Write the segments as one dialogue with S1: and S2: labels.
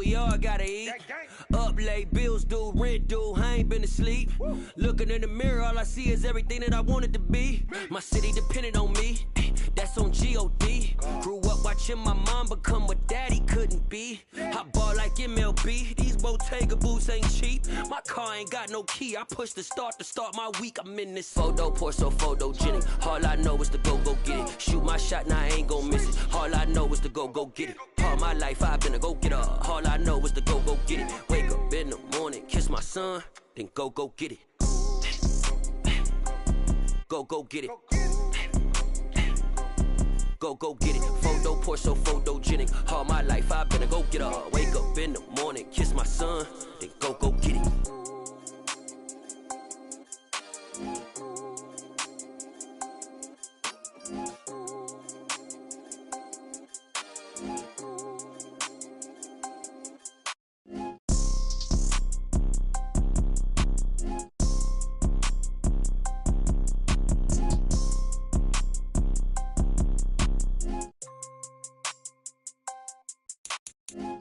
S1: we all gotta eat. Up late, bills due, rent due, I ain't been asleep. Looking in the mirror, all I see is everything that I wanted to be. My city depended on me, that's on G.O.D. Grew up watching my mom become what daddy couldn't be. I ball like MLB, these Bottega boots ain't cheap. My car ain't got no key, I push the start to start my week. I'm in this photo, pour so photogenic. All I know is to go get it. Shoot my shot, now I ain't gon' miss it. All I know is to go get it. All my life I've been a go-getter. All I know is to go get it. Wake up in the morning, kiss my son, then go get it. Go get it. Go get it. Photo, pour so photogenic. All my life I've been a go-getter. Wake up in the morning, kiss my son, then go get it.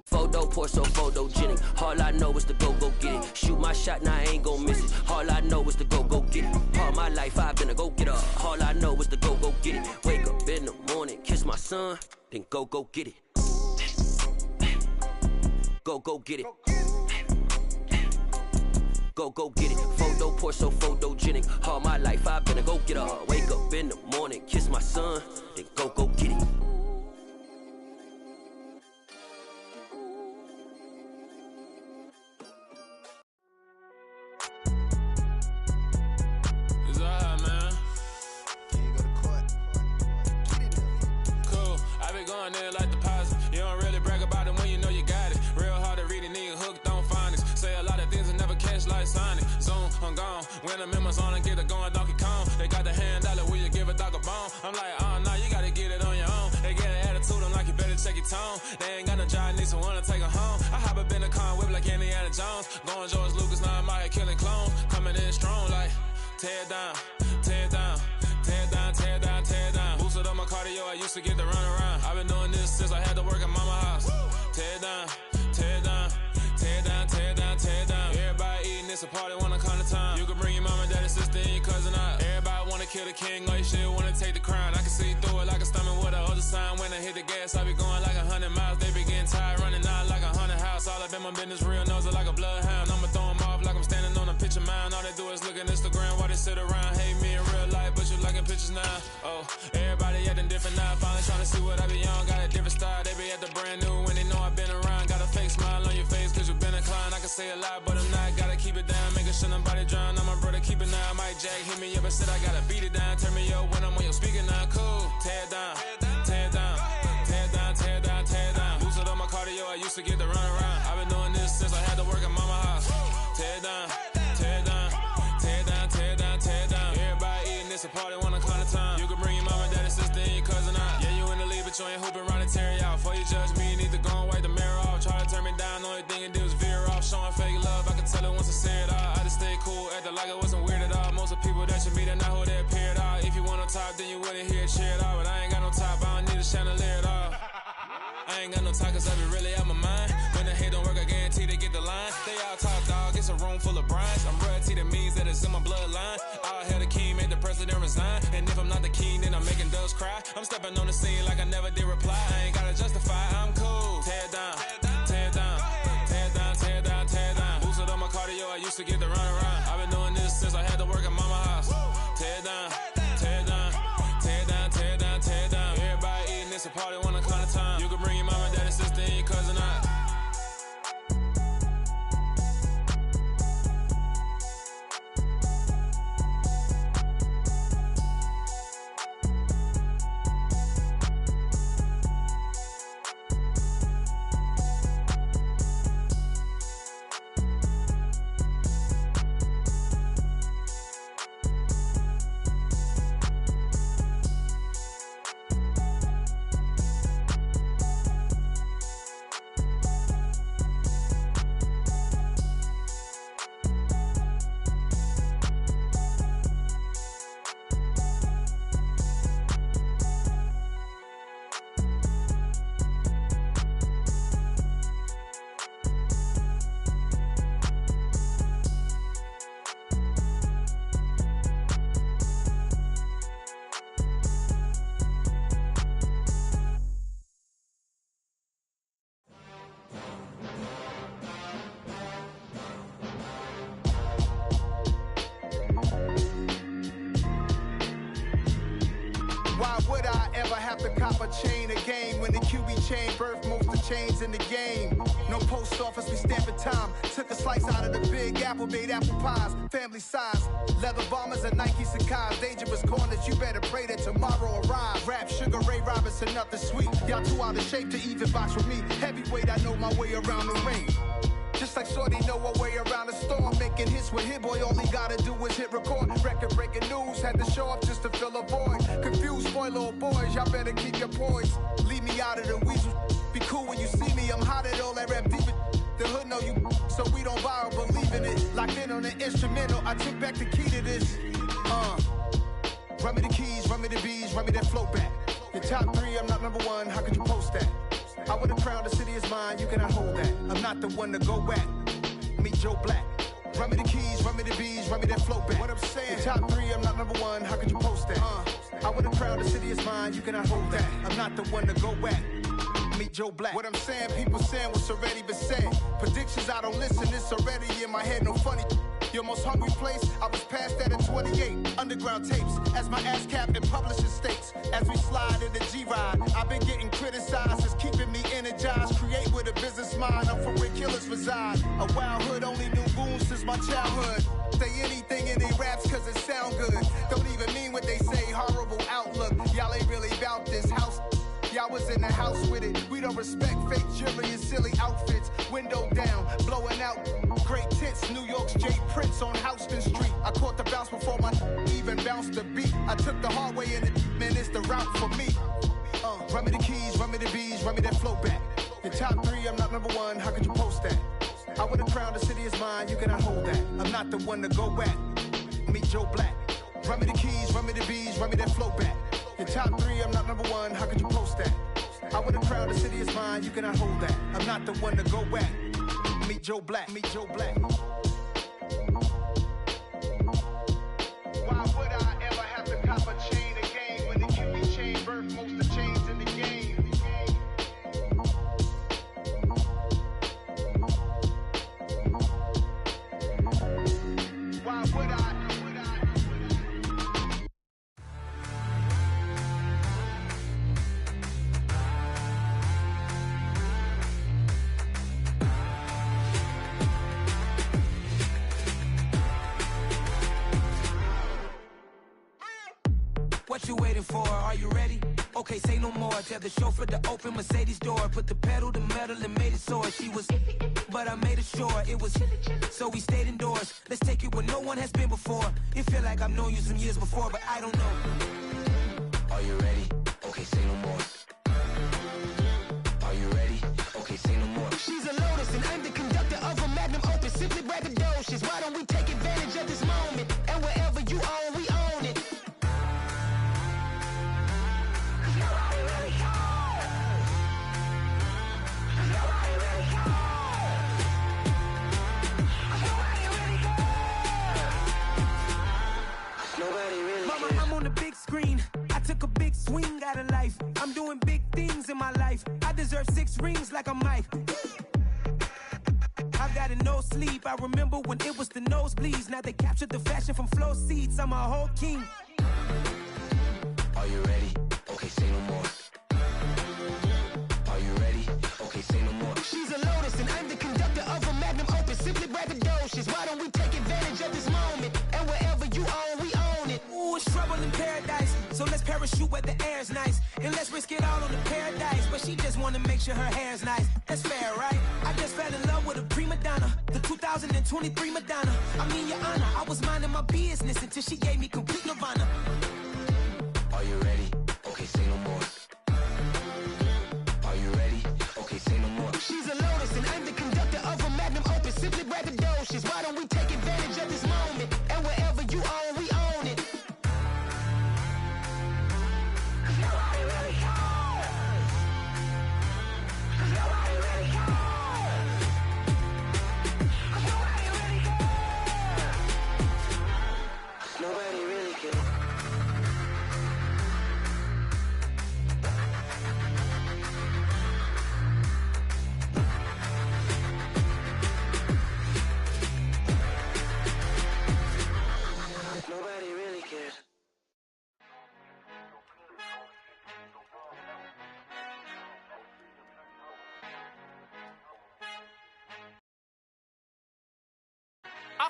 S1: Photo, pour so photogenic. All I know is to go get it. Shoot my shot, now I ain't gon' miss it. All I know is to go get it. All my life I've been a go-getter. All I know is to go get it. Wake up in the morning, kiss my son, then go get it. Go get it. Go get it. Photo, pour so photogenic. All my life I've been a go-getter. Wake up in the morning, kiss my son, then go get it.
S2: When I'm in my zone and get it going Donkey Kong. They got the hand dollar, will you give a dog a bone? I'm like, oh no, you gotta get it on your own. They get an attitude, I'm like, you better check your tone. They ain't got no job, need someone to take her home. I hop up in the car, whip like Indiana Jones. Going George Lucas, now I'm out here killing clones. Coming in strong like, tear down, tear down, tear down, tear down, tear down. Boosted up my cardio, I used to get to run around. I've been doing this since I had to work at mama house. Tear down, tear down, tear down, tear down, tear down. Everybody eating, it's a party, wanna come to time. You can bring your mama, daddy, sister, and your cousin out. Everybody wanna kill the king, or you shit wanna take the crown. I can see through it like a stomach with a other sign. When I hit the gas, I be going like 100 miles. They be getting tired, running out like 100 house. All up in my business, real nose like a bloodhound. I'ma throw them off like I'm standing on a picture mound. All they do is look at Instagram while they sit around. Hate me in real life, but you liking pictures now. Oh, everybody acting different now. Finally trying to see what I be on. Got a different style, they be at the brand new when they know I've been around. Got a fake smile on your face, cause you been a clown. I can say a lot, but I'm not. Gotta keep it down, making sure nobody drown. I'm my brother, keep it now. Mike Jack hit me up and said I gotta beat it down. Turn me up when I'm on your speaker now. Cool, tear down, tear down, tear down, tear down, tear down. Boosted up my cardio, I used to get to run around. I've been doing this since I had to work at mama house. Tear down, tear down, tear down, tear down, tear down. Everybody eating, it's a party, wanna come to time. You can bring your mama, daddy, sister, and your cousin out. Yeah, you in the lead, but you ain't hooping around and tear out. Before you judge me, you need to go and wipe the mirror off. Try to turn me down, only thing you do is veer off. Showing fake love, I can tell it once I say it all. I just stay cool, acting like it wasn't weird at all. Most of the people that you meet are not who they appear at all. If you want on top, then you wouldn't hear it cheer at all. But I ain't got no top, I don't need a chandelier at all. I ain't got no talk, cause I be really out my mind. When the hate don't work, I guarantee they get the line. They all talk, dog, it's a room full of brines. I'm royalty, that means that it's in my bloodline. All hell the king, made the president resign. And if I'm not the king, then I'm making doves cry. I'm stepping on the scene like I never did reply. I ain't gotta justify, I'm cool. Tear down, tear down, tear down, tear down, tear down. Boosted up my cardio, I used to get to run around. I've been doing this since I had to work at mama house. Tear down, tear down, tear down, tear down, tear down. Everybody eating, it's a party, wanna come to time. You can bring your mama, daddy, sister, and your cousin out.
S3: a chain of game. When the QB chain birth most of chains in the game. No post office, we stamping time. Took a slice out of the big apple, made apple pies. Family size, leather bombers and Nike Sacai's. Dangerous corners, you better pray that tomorrow arrives. Rap, Sugar Ray Robinson, nothing sweet. Y'all too out of shape to even box with me. Heavyweight, I know my way around the ring. Just like Shorty know her way around the storm. Making hits with Hit Boy, all he gotta do is hit record. Record breaking news, had to show up just to fill a void. Confused boy, little boys, y'all better keep your poise. Leave me out of the weasel. Be cool when you see me, I'm hot at all that rap deep. The hood know you, so we don't borrow, believe in it. Locked in on the instrumental, I took back the key to this. Run me the keys, run me the bees, run me that flow back. Your top 3, I'm not number 1, how could you post that? I would have crowned the city is mine, you cannot hold that. I'm not the one to go back. Meet Joe Black. Run me the keys, run me the bees, run me that flow back. What I'm saying, your top 3, I'm not number 1, how could you post that? I would have crowned the city is mine, you cannot hold that. I'm not the one to go back. Meet Joe Black. What I'm saying, people saying what's already been said. Predictions, I don't listen, it's already in my head, no funny. Your most hungry place, I was past that at 28. Underground tapes, as my ass cap in publishing states. As we slide in the G-Ride, I've been getting criticized, it's keeping me energized. Create with a business mind, I'm from where killers reside. A wild hood, only knew goons since my childhood. Say anything in they raps cause it sound good. Don't even mean what they say, horrible outlook. Y'all ain't really about this house. Y'all was in the house with it. We don't respect fake jewelry and silly outfits. Window down, blowing out great tits. New York's Jay Prince on Houston Street. I caught the bounce before my even bounced the beat. I took the hard way in it, man, it's the route for me. Run me the keys, run me the bees, run me that flow back. Your top 3, I'm not number 1, how could you post that? I would have crowned the city is mine, you cannot hold that. I'm not the one to go back. Meet Joe Black. Run me the keys, run me the bees, run me that flow back. Your top 3, I'm not number 1, how could you post that? I would have crowned the city is mine, you cannot hold that. I'm not the one to go back. Meet Joe Black, meet Joe Black. Why would I ever have to cop a chain again when the QB chain birth most of chains in the game? Why would I?
S1: What you waiting for? Are you ready? Okay, say no more. Tell the chauffeur to open Mercedes door. Put the pedal to metal and made it soar. She was, but I made it sure it was. So we stayed indoors. Let's take it where no one has been before. It feel like I've known you some years before, but I don't know. Are you ready? Okay, say no more. Are you ready? Okay, say no more.
S4: She's a Lotus and I'm the conductor of a Magnum Opus. Simply braggadocious. Why don't we take advantage of this moment? And wherever you own, we own it.
S1: Mama, I'm on the big screen. I took a big swing out of life. I'm doing big things in my life. I deserve 6 rings like I'm Mike. I've got no sleep. I remember when it was the nosebleeds. Now they captured the fashion from flow seats. I'm a whole king. Are you ready? Okay, say no more. Are you ready? Okay, say no more.
S4: She's a Lotus and I'm the conductor of a Magnum Opus. Simply braggadocious. Why don't we take advantage of this moment? And wherever you own, we own it.
S1: Ooh, it's trouble in paradise. So let's parachute where the air's nice. And let's risk it all on the paradise. But she just wanna make sure her hair's nice. That's fair, right? I just fell in love with a prima donna. The 2023 Madonna. I mean, your honor, I was minding my business until she gave me complete nirvana. Are you ready? Okay, say no more. Are you ready? Okay, say no more.
S4: She's a Lotus and I'm the conductor of a Magnum Opus. Simply braggadocious. Why don't we take advantage of this moment? And wherever you own, we own it. Nobody really cares. Nobody really cares. Nobody really cares. Nobody really cares.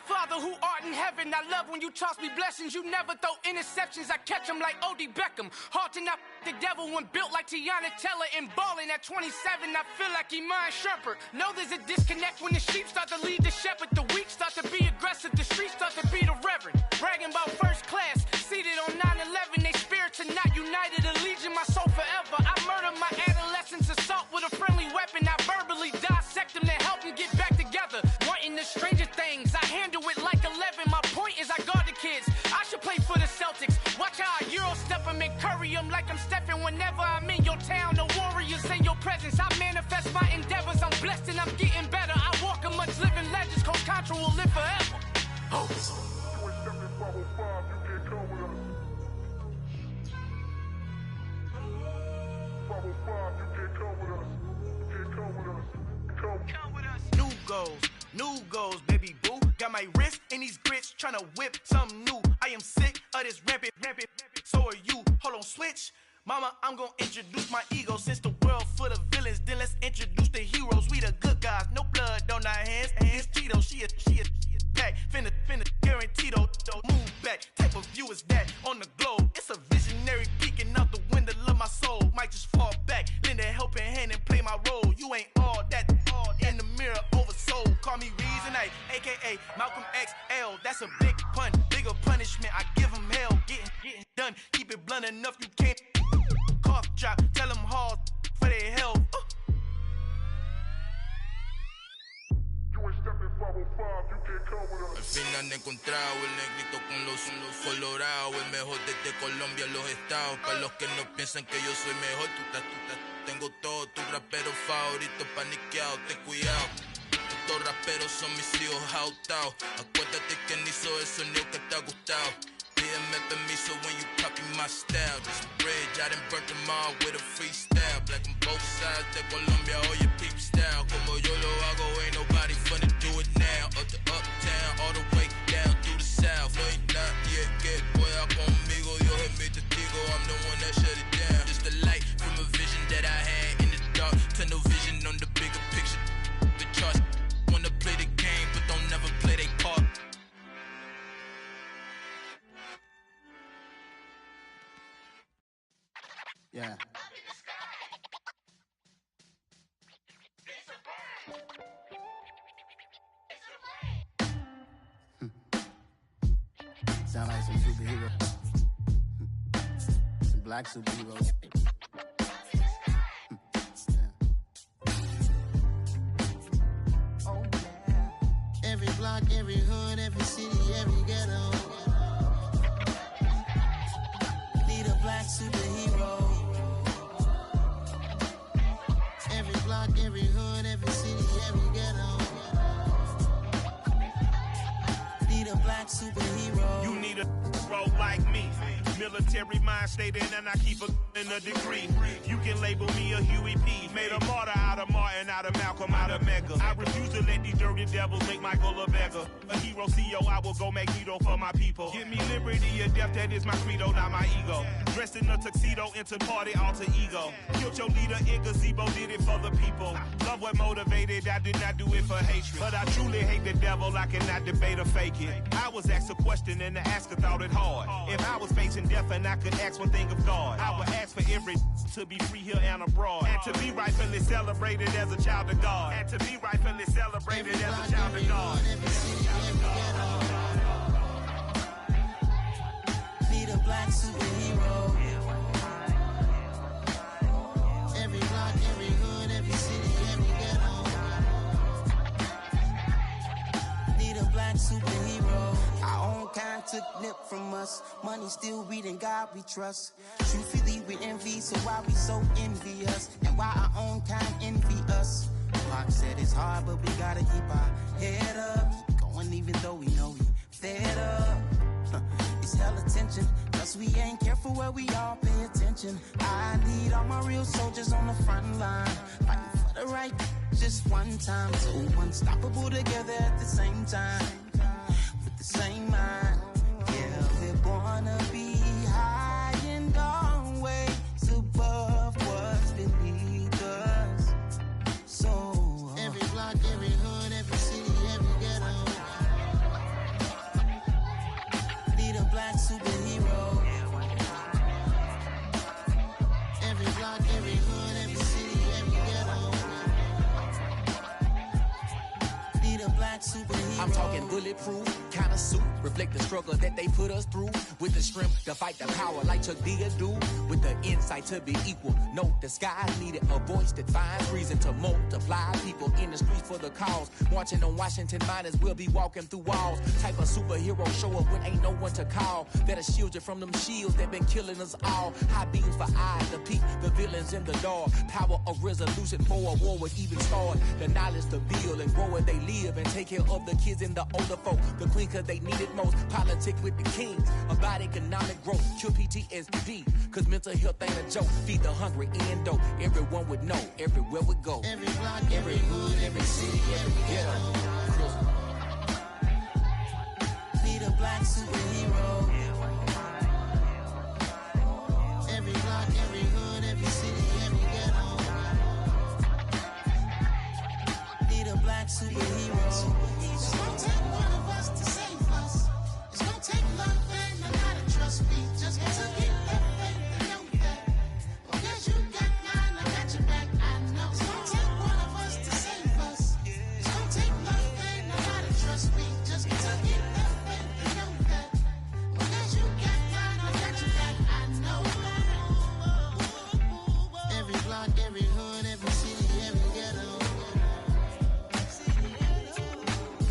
S5: Father who art in heaven, I love when you toss me blessings. You never throw interceptions, I catch them like O.D. Beckham. Hard to not the devil when built like Tiana Teller and balling at 27. I feel like Iman Shumpert. Know there's a disconnect when the sheep start to lead the shepherd. The weak start to be aggressive, the streets start to be the reverend. Bragging about first class, seated on 9/11. They spirits are not united, a legion, my soul forever. I murder my adolescence, assault with a friendly weapon. I verbally dissect them to help them get back together. Wanting the stranger things, I handle it like 11. My point is I guard the kids. I should play for the Celtics. Watch how I Euro step them and curry them like I'm stepping whenever I'm in your town. The Warriors in your presence. I manifest my endeavors. I'm blessed and I'm getting better. I walk amongst living legends. Coach Contra will live forever. Oh. New goals, baby boo. Got my wrist in these grits, tryna whip something new. I am sick of this rampant. So are you. Hold on, switch. Mama, I'm gonna introduce my ego. Since the world full of villains, then let's introduce the heroes. We the good guys, no blood on our hands. It's Tito, she a pack. Finna guarantee though. Move back, type of view is that on the globe. It's a visionary peeking out the window of my soul. Might just fall back, lend a helping hand and play my role. You ain't all that in the mirror oversold. Call me Reason A, aka Malcolm XL. That's a big pun, bigger punishment. I give him hell, getting done. Keep it blunt enough, you can't cough drop. Tell them hard for their health.
S6: Al fin han encontrado el negrito con los colorados, el mejor desde Colombia, los estados. Para los que no piensan que yo soy mejor, tengo todo, tu rapero favorito paniqueado, ten cuidado. Estos raperos son mis hijos jautados. Acuérdate que ni hizo el sonido que te ha gustado. Pídeme permiso when you copy my style. This bridge, I done burnt them all with a freestyle. Black on both sides de Colombia, oye peep style. Como yo lo hago, ain't nobody finna do it now. Up to uptown, all the way down through the south. No hay nadie que pueda conmigo, Dios es mi testigo. I'm the one that shut it down. Just the light from a vision that I had in the dark. Tunnel vision on the bigger picture. The charts wanna play the game, but don't never play their part.
S3: Yeah. Sound like some superhero. Some black superheroes. Oh, yeah. Every block, every hood, every city, every ghetto. Need a black superhero. Every block, every hood, every city, every ghetto. Need a black superhero.
S7: You need a bro like me. Military mind stated, and I keep in a degree. You can label me a Huey P. Made a martyr out of Martin, out of Malcolm, out of Mega. I refuse to let these dirty devils make Michael a beggar. A hero CEO, I will go Magneto for my people. Give me liberty or death, that is my credo, not my ego. Dressed in a tuxedo, into party, alter ego. Killed your leader in gazebo, did it for the people. Love what motivated, I did not do it for hatred. But I truly hate the devil, I cannot debate or fake it. I was asked a question and the asker thought it hard. If I was facing death and I could ask one thing of God, I would ask for every to be free here and abroad. And to be rightfully celebrated as a child of God. And to be rightfully celebrated as a child of God.
S3: Need a black superhero. Every block, every hood, every city, every ghetto. Need a black superhero. Our own kind took nip from us. Money still reading God we trust. Truthfully we envy, so why we so envious? And why our own kind envy us? Mark said it's hard, but we gotta keep our head up. Keep going even though we know we fed up. It's hell attention, cause we ain't careful where we all pay attention. I need all my real soldiers on the front line, fighting for the right just one time. So unstoppable together at the same time, with the same mind. Yeah, we're gonna be high and always above what's beneath us. So every block, every hood, every city, every ghetto.
S1: Need a black superhero.
S8: I'm talking bulletproof, kind of suit, reflect the struggle that they put us through. With the strength to fight the power like Chuck D do. With the insight to be equal, no disguise needed. A voice that finds reason to multiply. People in the streets for the cause. Marching on Washington miners, we'll be walking through walls. Type of superhero show up when ain't no one to call. That'll shield you from them shields that been killing us all. High beams for eyes to peek the villains in the dark. Power of resolution for a war would even start. The knowledge to build and grow where they live and take care of the kids and the older folk. The queen cause they need it most. Politics with the kings. About economic growth. Cure PTSD. Cause mental health ain't a joke. Feed the hungry and dope. Everyone would know. Everywhere we go.
S1: Every block, every hood, every city, every ghetto. Need a black superhero. Every block, every hood, every city, every ghetto. Need a black superhero.
S9: It's gonna take one of us to save us. It's gonna take love and a lot of trust. Me just to get that faith and know that. Because you got mine, I got your back. I know. It's gonna take one of us to save us. It's gonna take love and a lot of trust. Me just to get that faith and know that. Because you got mine, I got your back. I know.
S1: Every block, every hood, every city, every ghetto.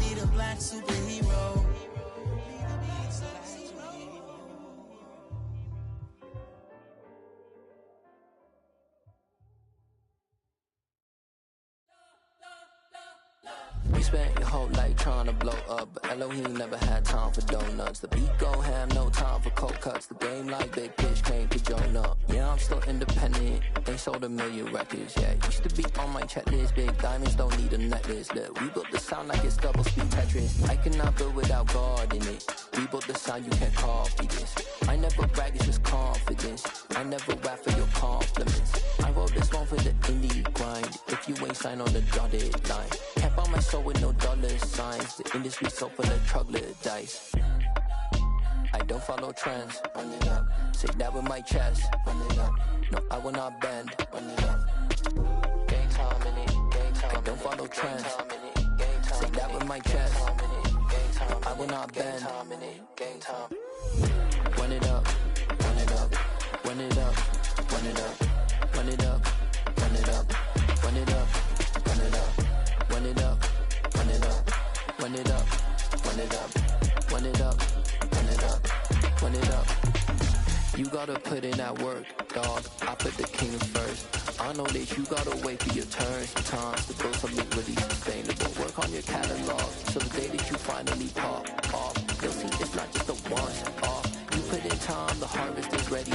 S1: Need a black superhero.
S10: We spent your whole life trying to blow up, but Elohim never had time for donuts. The beat gon' have no time for cold cuts. The game like Big Pitch came to join up. Yeah, I'm still independent. They sold 1 million records. Yeah, used to be on my checklist. Big diamonds don't need a necklace. Look, we built the sound like it's double speed Tetris. I cannot build without God in it. We built the sound, you can't copy this. I never brag, it's just confidence. I never rap for your compliments. I wrote this one for the indie grind. If you ain't signed on the dotted line, can't buy my soul with no dollar signs. The industry so full of troglodytes. I don't follow trends. Run it up. Say that with my chest. Run it up. No, I will not bend. Run it up. Gang time in it. Gang time. I don't follow trends. Say that with my chest. No, I will not bend. Gang time. Run it up. Run it up. Run it up. Run it up. Run it up. Run it up. Run it up. Run it up. Run it up. Run it up. Run it up. Run it up. Run it up. Run it up. Run it up. You gotta put in that work, dog. I put the king first. I know that you gotta wait for your turn sometimes to build something really sustainable. Work on your catalog so the day that you finally pop off, you'll see it's not just a once off. You put in time, the harvest is ready.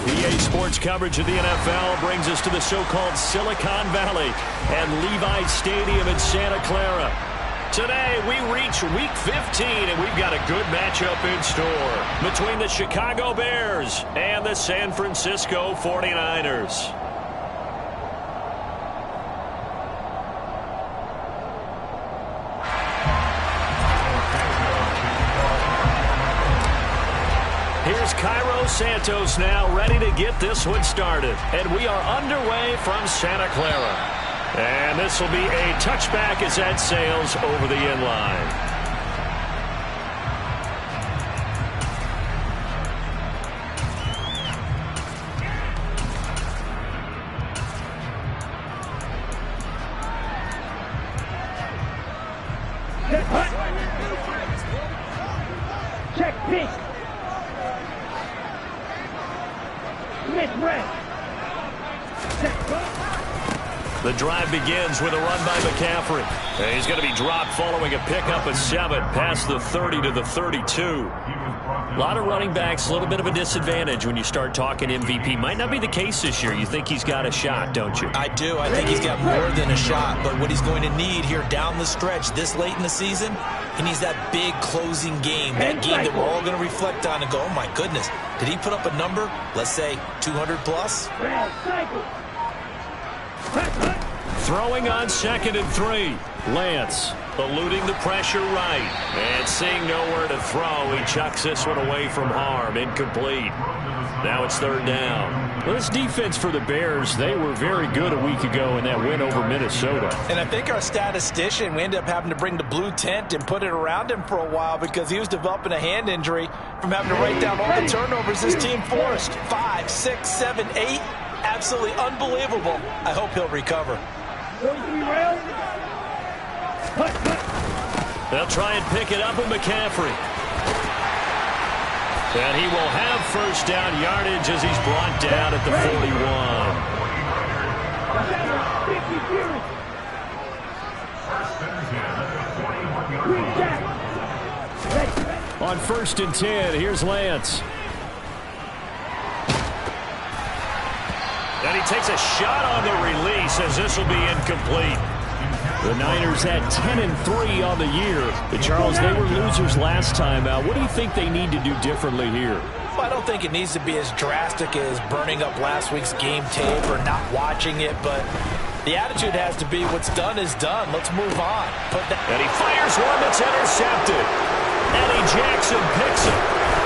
S11: EA Sports coverage of the NFL brings us to the so-called Silicon Valley and Levi Stadium in Santa Clara. Today, we reach Week 15, and we've got a good matchup in store between the Chicago Bears and the San Francisco 49ers. Here's Cairo Santos now ready to get this one started. And we are underway from Santa Clara. And this will be a touchback as that sails over the end line.
S12: Check pink.
S11: The drive begins with a run by McCaffrey. And he's going to be dropped following a pickup of 7 past the 30 to the 32. A lot of running backs, a little bit of a disadvantage when you start talking MVP. Might not be the case this year. You think he's got a shot, don't you?
S13: I do. I think he's got more than a shot. But what he's going to need here down the stretch this late in the season, he needs that big closing game, that game that we're all going to reflect on and go, oh, my goodness, did he put up a number, let's say 200 plus?
S11: Throwing on 2nd and 3. Lance eluding the pressure right. And seeing nowhere to throw, he chucks this one away from harm. Incomplete. Now it's 3rd down. Well, this defense for the Bears, they were very good a week ago in that win over Minnesota.
S13: And I think our statistician, we ended up having to bring the blue tent and put it around him for a while because he was developing a hand injury from having to write down all the turnovers this team forced. 5, 6, 7, 8. Absolutely unbelievable. I hope he'll recover.
S11: They'll try and pick it up with McCaffrey. And he will have 1st down yardage as he's brought down at the 41. On 1st and 10, here's Lance. And he takes a shot on the release as this will be incomplete. The Niners had 10-3 on the year. But Charles, they were losers last time out. What do you think they need to do differently here?
S13: Well, I don't think it needs to be as drastic as burning up last week's game tape or not watching it, but the attitude has to be what's done is done. Let's move on.
S11: And he fires one that's intercepted. Eddie Jackson picks it.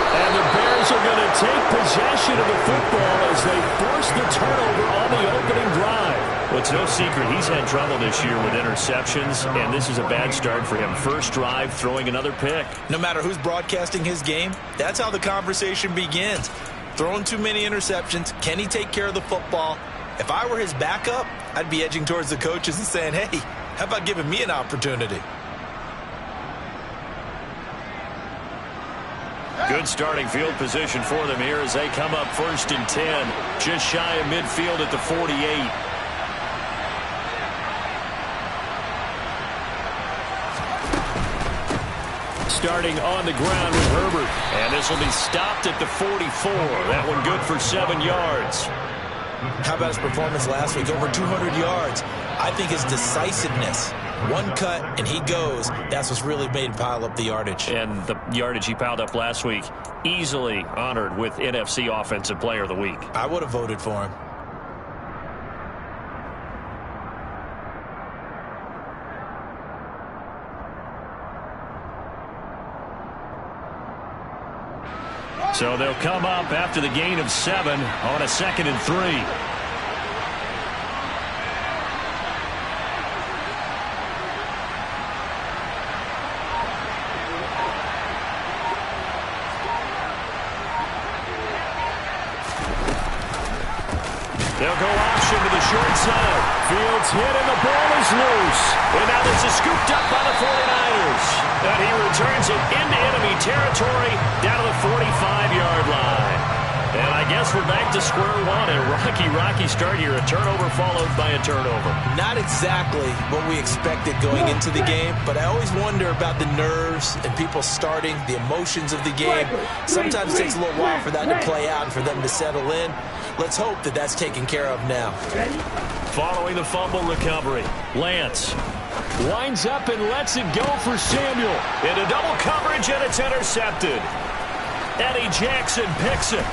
S11: And the Bears are going to take possession of the football as they force the turnover on the opening drive. Well, it's no secret he's had trouble this year with interceptions, and this is a bad start for him. First drive, throwing another pick.
S13: No matter who's broadcasting his game, that's how the conversation begins. Throwing too many interceptions, can he take care of the football? If I were his backup, I'd be edging towards the coaches and saying, hey, how about giving me an opportunity?
S11: Good starting field position for them here as they come up 1st and 10, just shy of midfield at the 48. Starting on the ground with Herbert. And this will be stopped at the 44. That one good for 7 yards.
S13: How about his performance last week? Over 200 yards. I think his decisiveness. One cut, and he goes. That's what's really made him pile up the yardage.
S11: And the yardage he piled up last week, easily honored with NFC Offensive Player of the Week.
S13: I would have voted for him.
S11: So they'll come up after the gain of 7 on a 2nd and 3. They'll go option to the short side. Fields hit and the ball is loose. And now this is scooped up by the 49ers. And he returns it into enemy territory down to the 45-yard line. And I guess we're back back to square one. A rocky start here. A turnover followed by a turnover.
S13: Not exactly what we expected going into the game, but I always wonder about the nerves and people starting, the emotions of the game. Sometimes it takes a little while for that to play out and for them to settle in. Let's hope that that's taken care of now.
S11: Following the fumble recovery, Lance winds up and lets it go for Samuel. Into double coverage, and it's intercepted. Eddie Jackson picks it.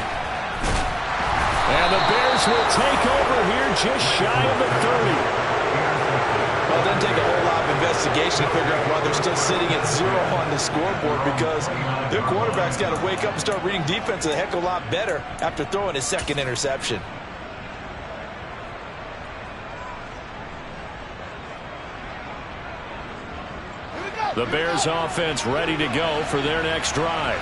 S11: And the Bears will take over here just shy of the 30.
S13: Well, it doesn't take a whole lot of investigation to figure out why they're still sitting at 0 on the scoreboard, because their quarterback's got to wake up and start reading defense a heck of a lot better after throwing his second interception.
S11: The Bears offense ready to go for their next drive.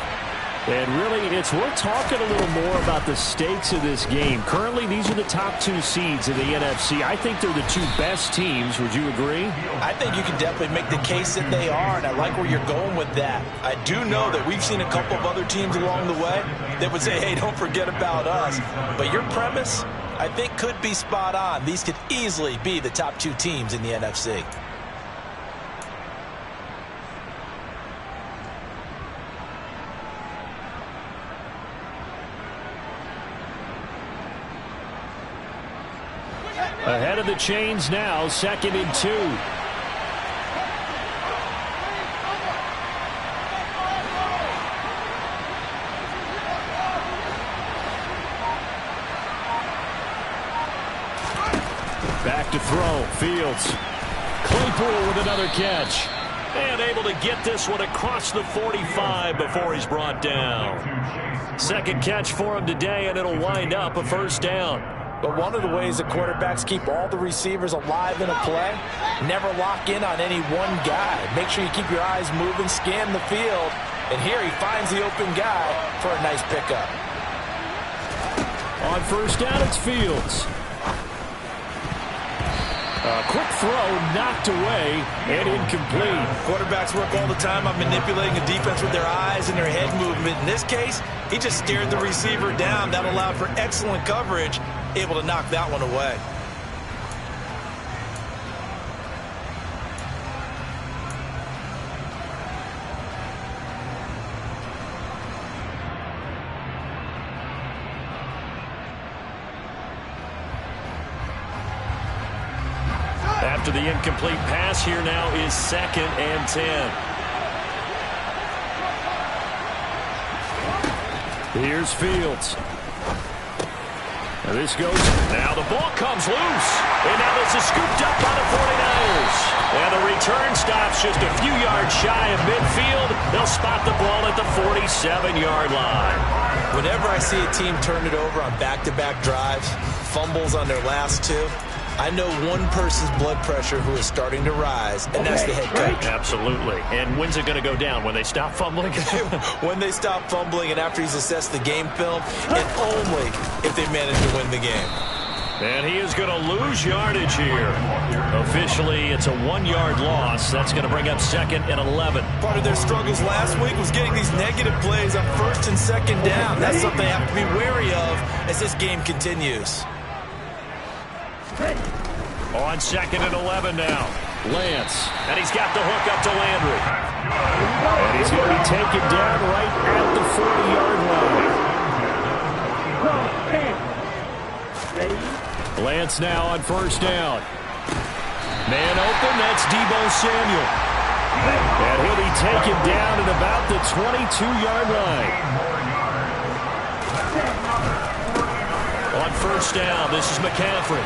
S11: And really, it's worth talking a little more about the stakes of this game. Currently, these are the top 2 seeds in the NFC. I think they're the 2 best teams. Would you agree?
S13: I think you can definitely make the case that they are, and I like where you're going with that. I do know that we've seen a couple of other teams along the way that would say, hey, don't forget about us. But your premise, I think, could be spot on. These could easily be the top 2 teams in the NFC.
S11: Ahead of the chains now, 2nd and 2. Back to throw, Fields. Claypool with another catch. And able to get this one across the 45 before he's brought down. 2nd catch for him today, and it'll wind up a first down.
S13: But one of the ways that quarterbacks keep all the receivers alive in a play, never lock in on any one guy. Make sure you keep your eyes moving, scan the field, and here he finds the open guy for a nice pickup.
S11: On first down, it's Fields. A quick throw knocked away and incomplete.
S13: Quarterbacks work all the time on manipulating the defense with their eyes and their head movement. In this case, he just stared the receiver down. That allowed for excellent coverage, able to knock that one away.
S11: After the incomplete pass, here now is 2nd and 10. Here's Fields. Now this goes. Now the ball comes loose. And now this is scooped up by the 49ers. And the return stops just a few yards shy of midfield. They'll spot the ball at the 47-yard line.
S13: Whenever I see a team turn it over on back-to-back drives, fumbles on their last 2, I know one person's blood pressure who is starting to rise, and that's the head coach.
S11: Absolutely. And when's it going to go down? When they stop fumbling?
S13: When they stop fumbling and after he's assessed the game film, and only if they manage to win the game.
S11: And he is going to lose yardage here. Officially, it's a 1-yard loss. That's going to bring up 2nd and 11.
S13: Part of their struggles last week was getting these negative plays on 1st and 2nd down. That's something they have to be wary of as this game continues.
S11: On 2nd and 11 now. Lance. And he's got the hook up to Landry. And he's going to be taken down right at the 40-yard line. Lance now on first down. Man open, that's Deebo Samuel. And he'll be taken down at about the 22-yard line. On first down, this is McCaffrey.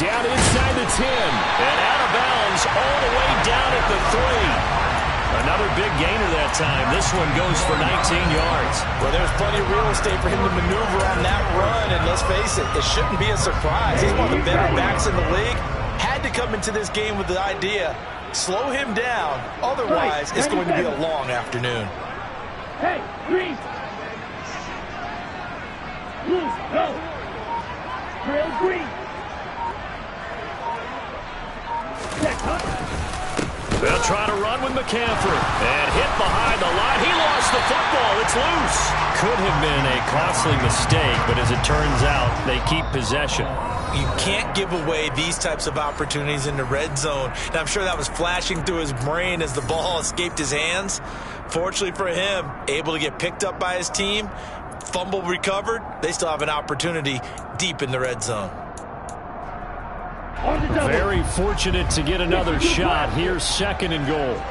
S11: Down inside the 10. And out of bounds all the way down at the 3. Another big gainer that time. This one goes for 19 yards.
S13: Well, there's plenty of real estate for him to maneuver on that run. And let's face it, it shouldn't be a surprise. He's one of the better backs in the league. Had to come into this game with the idea, slow him down. Otherwise, it's going to be a long afternoon.
S12: Hey, Green. Blue, go. Trail Green.
S11: They'll try to run with McCaffrey. And hit behind the line. He lost the football. It's loose. could have been a costly mistake, but as it turns out, they keep possession.
S13: You can't give away these types of opportunities in the red zone. Now, I'm sure that was flashing through his brain as the ball escaped his hands. Fortunately for him, able to get picked up by his team, fumble recovered. They still have an opportunity deep in the red zone.
S11: Very fortunate to get another shot. Here's 2nd and goal.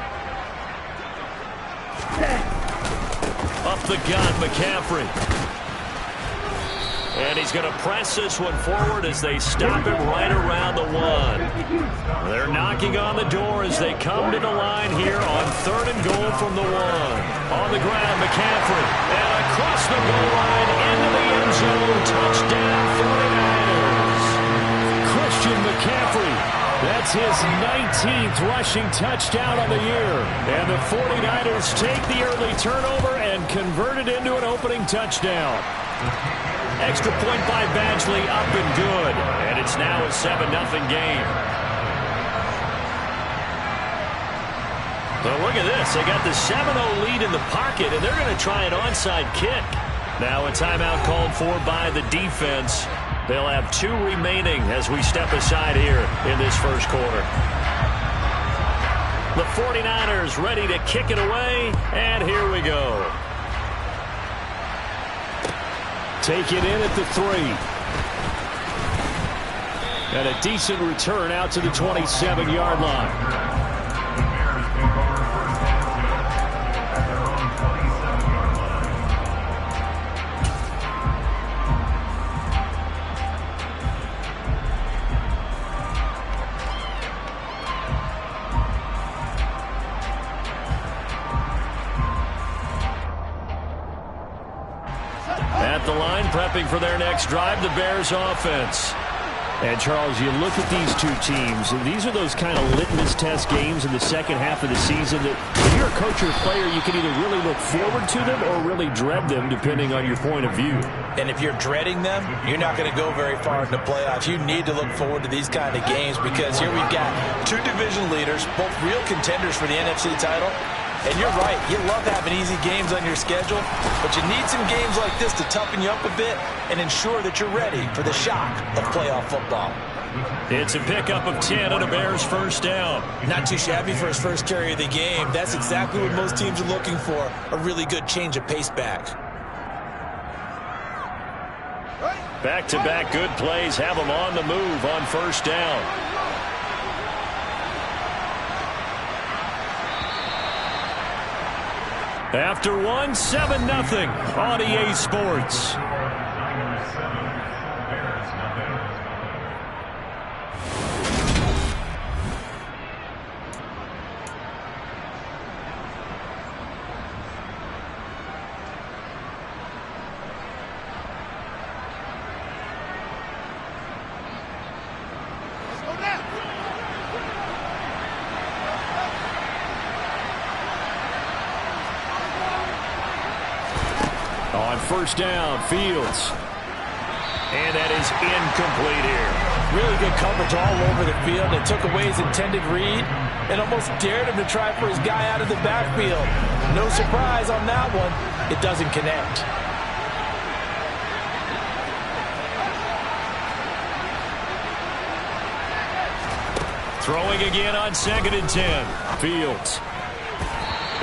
S11: Up the gut, McCaffrey. And he's going to press this one forward as they stop him right around the 1. They're knocking on the door as they come to the line here on 3rd and goal from the 1. On the ground, McCaffrey. And across the goal line into the end zone. Touchdown, 49ers. Christian McCaffrey. That's his 19th rushing touchdown on the year. And the 49ers take the early turnover and convert it into an opening touchdown. Extra point by Badgley, up and good. And it's now a 7-0 game. Well, look at this. They got the 7-0 lead in the pocket, and they're going to try an onside kick. Now a timeout called for by the defense. They'll have 2 remaining as we step aside here in this first quarter. The 49ers ready to kick it away, and here we go. Take it in at the 3. And a decent return out to the 27-yard line. At the line, prepping for their next drive, the Bears offense. And, Charles, you look at these 2 teams, and these are those kind of litmus test games in the second half of the season that if you're a coach or a player, you can either really look forward to them or really dread them, depending on your point of view.
S13: And if you're dreading them, you're not going to go very far in the playoffs. You need to look forward to these kind of games because here we've got 2 division leaders, both real contenders for the NFC title. And you're right, you love having easy games on your schedule, but you need some games like this to toughen you up a bit and ensure that you're ready for the shock of playoff football.
S11: It's a pickup of 10 and a Bears first down.
S13: Not too shabby for his first carry of the game. That's exactly what most teams are looking for, a really good change of pace back.
S11: Back-to-back good plays have them on the move on first down. After 1, 7-0 on EA Sports. On first down, Fields. And that is incomplete here.
S13: Really good coverage all over the field. It took away his intended read and almost dared him to try for his guy out of the backfield. No surprise on that one. It doesn't connect.
S11: Throwing again on 2nd and 10. Fields.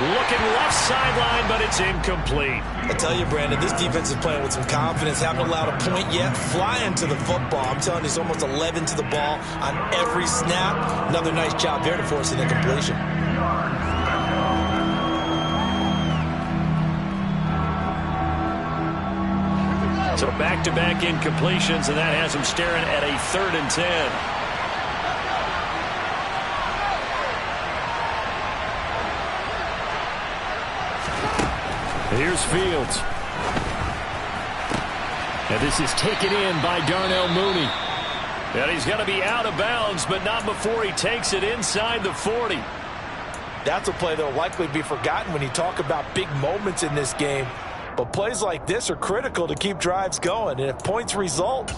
S11: Looking left sideline, but it's incomplete.
S13: I tell you, Brandon, this defense is playing with some confidence. Haven't allowed a point yet. Flying to the football. I'm telling you, it's almost 11 to the ball on every snap. Another nice job there to force an incompletion.
S11: So back-to-back incompletions, and that has him staring at a 3rd and 10. Here's Fields. And this is taken in by Darnell Mooney. And he's going to be out of bounds, but not before he takes it inside the 40.
S13: That's a play that will likely be forgotten when you talk about big moments in this game. But plays like this are critical to keep drives going. And if points result,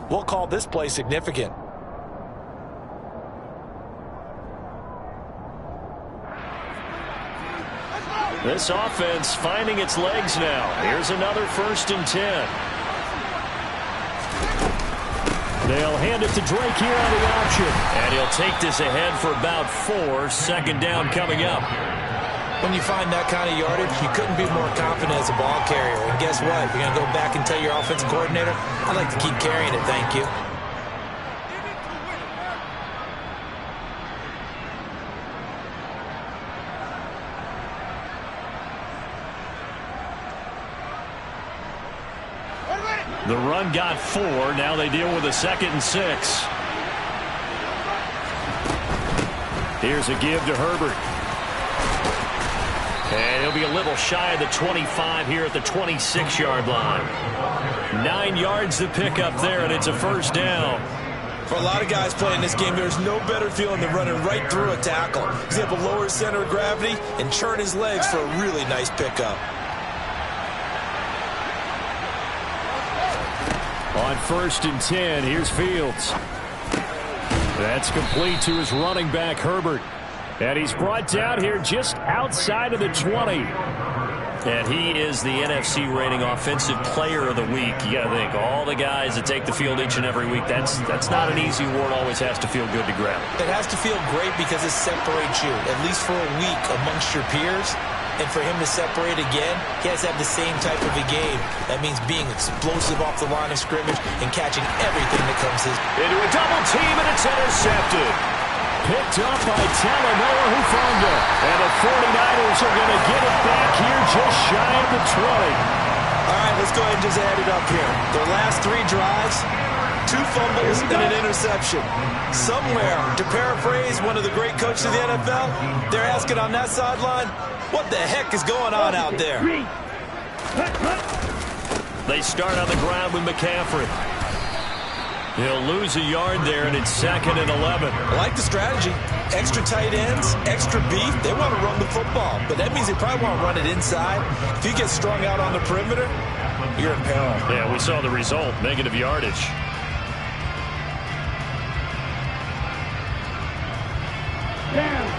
S13: we'll call this play significant.
S11: This offense finding its legs now. Here's another 1st and 10. They'll hand it to Drake here on the option. And he'll take this ahead for about 4. 2nd down coming up.
S13: When you find that kind of yardage, you couldn't be more confident as a ball carrier. And guess what? You're going to go back and tell your offensive coordinator, I'd like to keep carrying it, thank you.
S11: The run got 4. Now they deal with a 2nd and 6. Here's a give to Herbert. And he'll be a little shy of the 25 here at the 26-yard line. 9 yards to pick up there, and it's a 1st down.
S13: For a lot of guys playing this game, there's no better feeling than running right through a tackle. He's able to lower his center of gravity and churn his legs for a really nice pickup.
S11: On 1st and 10, here's Fields. That's complete to his running back, Herbert. And he's brought down here just outside of the 20. And he is the NFC rating offensive player of the week. You got to think, all the guys that take the field each and every week, that's not an easy award. Always has to feel good to grab.
S13: It has to feel great because it separates you, at least for a week, amongst your peers. And for him to separate again, he has to have the same type of a game. That means being explosive off the line of scrimmage and catching everything that comes his way.
S11: Into a double team, and it's intercepted. Picked up by Talanoa Hufanga. And the 49ers are going to get it back here just shy of the 20.
S13: All right, let's go ahead and just add it up here. Their last 3 drives, 2 fumbles and an interception. Somewhere, to paraphrase one of the great coaches of the NFL, they're asking on that sideline, what the heck is going on out there?
S11: They start on the ground with McCaffrey. He'll lose a yard there, and it's 2nd and 11.
S13: I like the strategy. Extra tight ends, extra beef. They want to run the football, but that means they probably want to run it inside. If you get strung out on the perimeter, you're in peril.
S11: Yeah, we saw the result, negative yardage.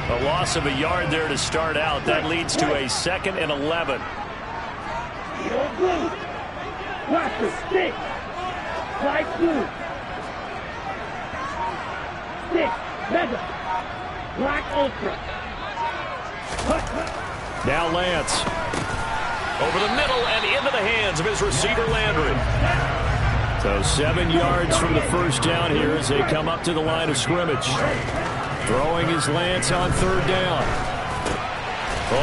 S11: A loss of a yard there to start out. That leads to a 2nd and 11.
S12: Blue. Blaster, stick. Light blue. Stick. Mega. Black ultra.
S11: Now Lance. Over the middle and into the hands of his receiver Landry. So 7 yards from the 1st down here as they come up to the line of scrimmage. Throwing his Lance on 3rd down.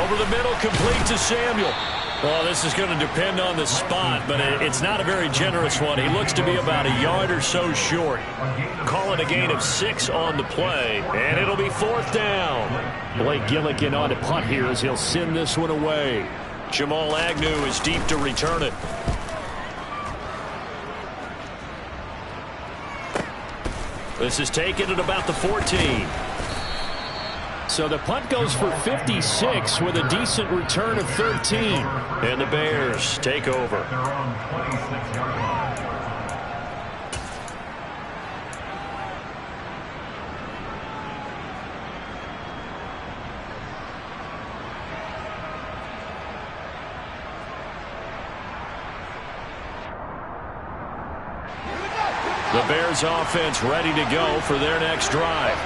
S11: Over the middle, complete to Samuel. Well, this is going to depend on the spot, but it's not a very generous one. He looks to be about a yard or so short. Call it a gain of 6 on the play, and it'll be 4th down. Blake Gillikin on to punt here as he'll send this one away. Jamal Agnew is deep to return it. This is taken at about the 14. So the punt goes for 56 with a decent return of 13. And the Bears take over. The Bears offense ready to go for their next drive.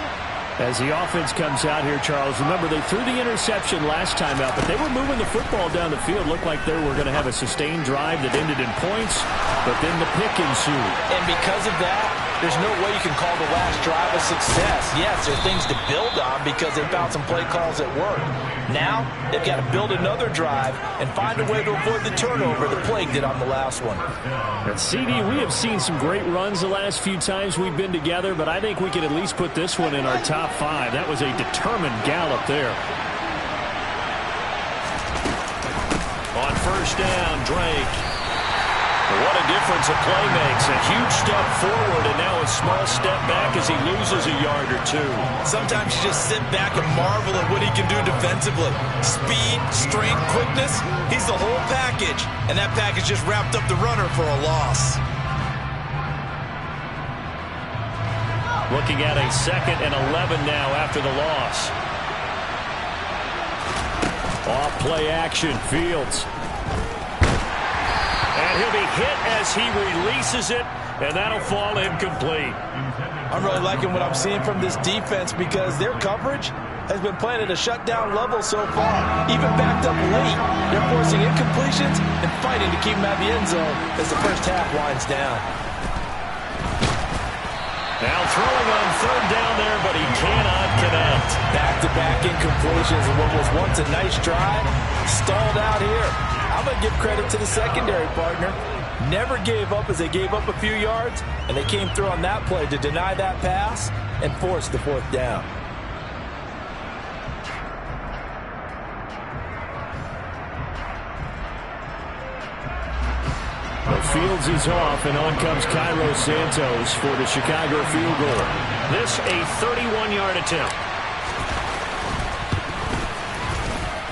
S12: As the offense comes out here, Charles, remember they threw the interception last time out, but they were moving the football down the field. Looked like they were going to have a sustained drive that ended in points, but then the pick ensued.
S13: And because of that, there's no way you can call the last drive a success. Yes, there are things to build on because they found some play calls that worked. Now, they've got to build another drive and find a way to avoid the turnover the Plague did on the last one.
S12: At CD, we have seen some great runs the last few times we've been together, but I think we can at least put this one in our top 5. That was a determined gallop there.
S11: On 1st down, Drake. What a difference a play makes. A huge step forward and now a small step back as he loses a yard or 2.
S13: Sometimes you just sit back and marvel at what he can do defensively. Speed, strength, quickness, he's the whole package. And that package just wrapped up the runner for a loss.
S11: Looking at a 2nd and 11 now after the loss.
S12: Off play action, Fields. And he'll be hit as he releases it, and that'll fall incomplete.
S13: I'm really liking what I'm seeing from this defense because their coverage has been playing at a shutdown level so far. Even backed up late, they're forcing incompletions and fighting to keep them out of the end zone as the first half winds down.
S12: Now throwing on third down there, but he cannot connect.
S13: Back-to-back incompletions and what was once a nice drive stalled out here. I'm going to give credit to the secondary partner. Never gave up as they gave up a few yards, and they came through on that play to deny that pass and force the fourth down.
S12: Fields is off, and on comes Cairo Santos for the Chicago field goal. This a 31-yard attempt.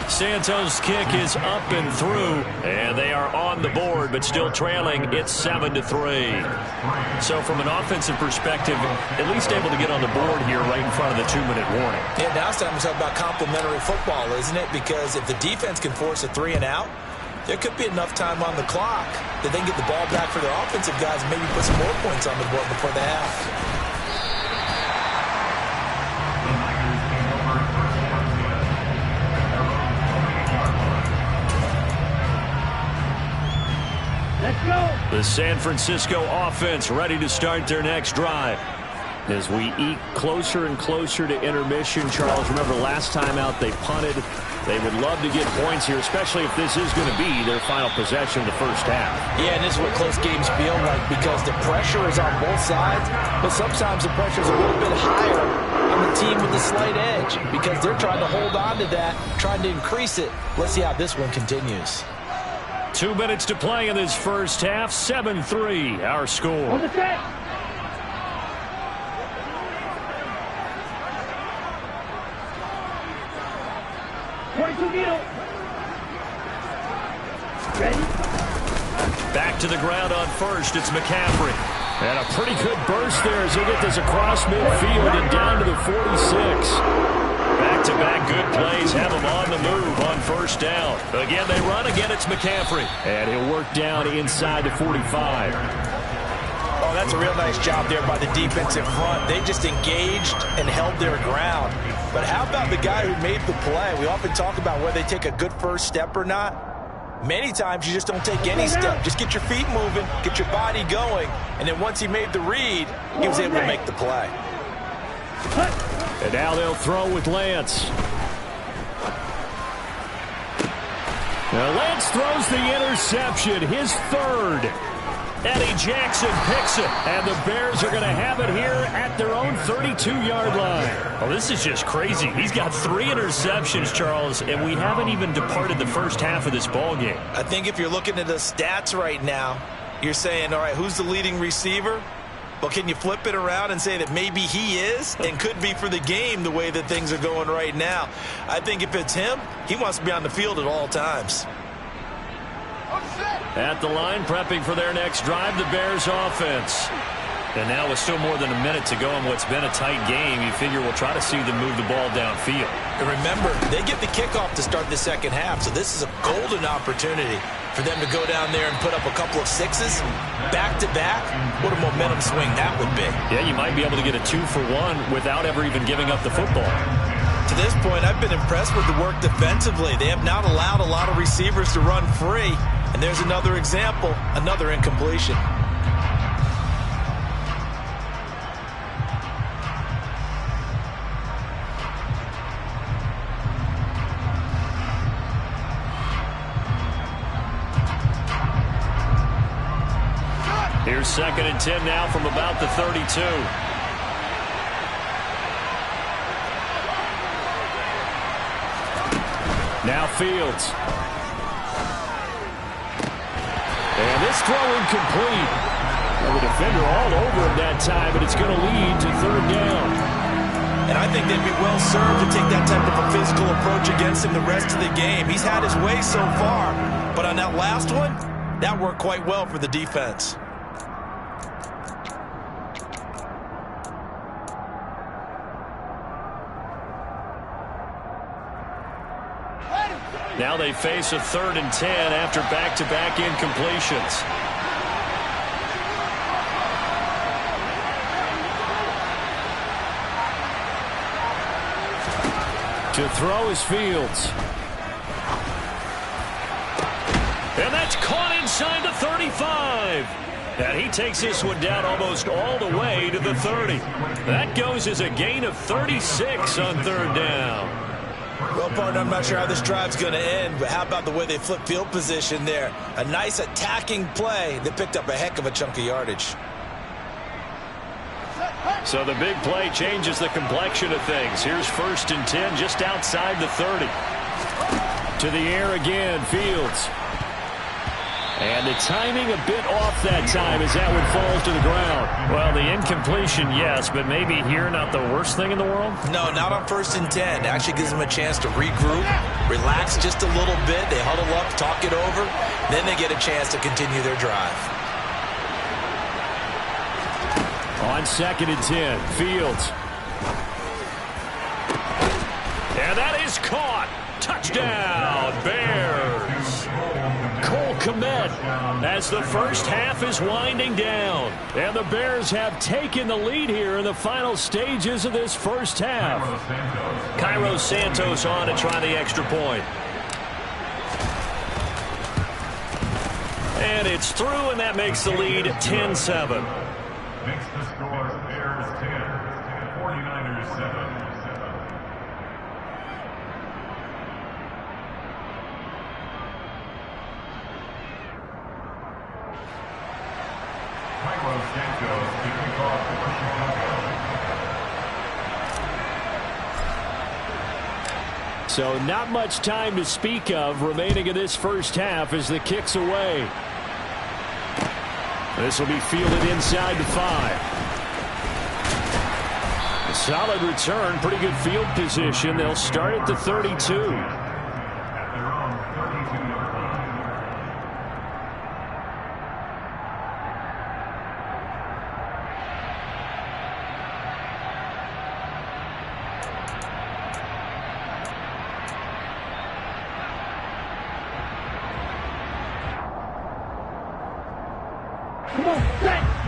S12: Santos' kick is up and through, and they are on the board, but still trailing. It's 7-3. So from an offensive perspective, at least able to get on the board here right in front of the 2-minute warning.
S13: Yeah, now it's time to talk about complementary football, isn't it? Because if the defense can force a 3-and-out, there could be enough time on the clock that they can get the ball back for their offensive guys and maybe put some more points on the board before the half.
S12: Let's go. The San Francisco offense ready to start their next drive. As we eke closer and closer to intermission, Charles, remember last time out they punted. They would love to get points here, especially if this is going to be their final possession of the first half.
S13: Yeah, and this is what close games feel like because the pressure is on both sides, but sometimes the pressure is a little bit higher on the team with the slight edge because they're trying to hold on to that, trying to increase it. Let's see how this one continues.
S12: 2 minutes to play in this first half. 7-3, our score.
S14: On the set.
S12: Ready? Back to the ground on first. It's McCaffrey. And a pretty good burst there as he gets this across midfield and down to the 46. Back-to-back good plays have him on the move on first down. Again, they run. Again, it's McCaffrey. And he'll work down inside the 45.
S13: Oh, that's a real nice job there by the defensive front. They just engaged and held their ground. But how about the guy who made the play? We often talk about whether they take a good first step or not. Many times you just don't take any step. Just get your feet moving, get your body going, and then once he made the read, he was able to make the play.
S12: And now they'll throw with Lance. Now Lance throws the interception, his third. Eddie Jackson picks it, and the Bears are going to have it here at their own 32-yard line. Oh, this is just crazy. He's got 3 interceptions, Charles, and we haven't even departed the first half of this ball game.
S13: I think if you're looking at the stats right now, you're saying, all right, who's the leading receiver? Well, can you flip it around and say that maybe he is and could be for the game the way that things are going right now? I think if it's him, he wants to be on the field at all times.
S12: At the line, prepping for their next drive, the Bears offense. And now with still more than a minute to go in what's been a tight game, you figure we'll try to see them move the ball downfield.
S13: And remember, they get the kickoff to start the second half, so this is a golden opportunity for them to go down there and put up a couple of sixes back-to-back. What a momentum swing that would be.
S12: Yeah, you might be able to get a 2-for-1 without ever even giving up the football.
S13: To this point, I've been impressed with the work defensively. They have not allowed a lot of receivers to run free. And there's another example, another incompletion.
S12: Here's 2nd and 10 now from about the 32. Now Fields. And this throw incomplete. Well, the defender all over him that time, but it's going to lead to 3rd down.
S13: And I think they'd be well served to take that type of a physical approach against him the rest of the game. He's had his way so far, but on that last one, that worked quite well for the defense.
S12: Now they face a 3rd and 10 after back-to-back incompletions. To throw is Fields. And that's caught inside the 35. And he takes this one down almost all the way to the 30. That goes as a gain of 36 on 3rd down.
S13: Well, partner, I'm not sure how this drive's going to end, but how about the way they flip field position there? A nice attacking play that picked up a heck of a chunk of yardage.
S12: So the big play changes the complexion of things. Here's 1st and 10 just outside the 30. To the air again, Fields. And the timing a bit off that time as that one falls to the ground. Well, the incompletion, yes, but maybe here not the worst thing in the world?
S13: No, not on 1st and 10. It actually gives them a chance to regroup, relax just a little bit. They huddle up, talk it over. Then they get a chance to continue their drive.
S12: On 2nd and 10, Fields. And that is caught. Touchdown, Bears. Cole Kmet as the first half is winding down. And the Bears have taken the lead here in the final stages of this first half. Cairo Santos on to try the extra point. And it's through, and that makes the lead 10-7.
S14: Makes the score Bears 10, 49ers 7. Cairo Santos kicking off for Chicago.
S12: So not much time to speak of remaining in this first half as the kick's away. This will be fielded inside the 5. A solid return, pretty good field position. They'll start at the 32.
S14: At their own 32-yard line.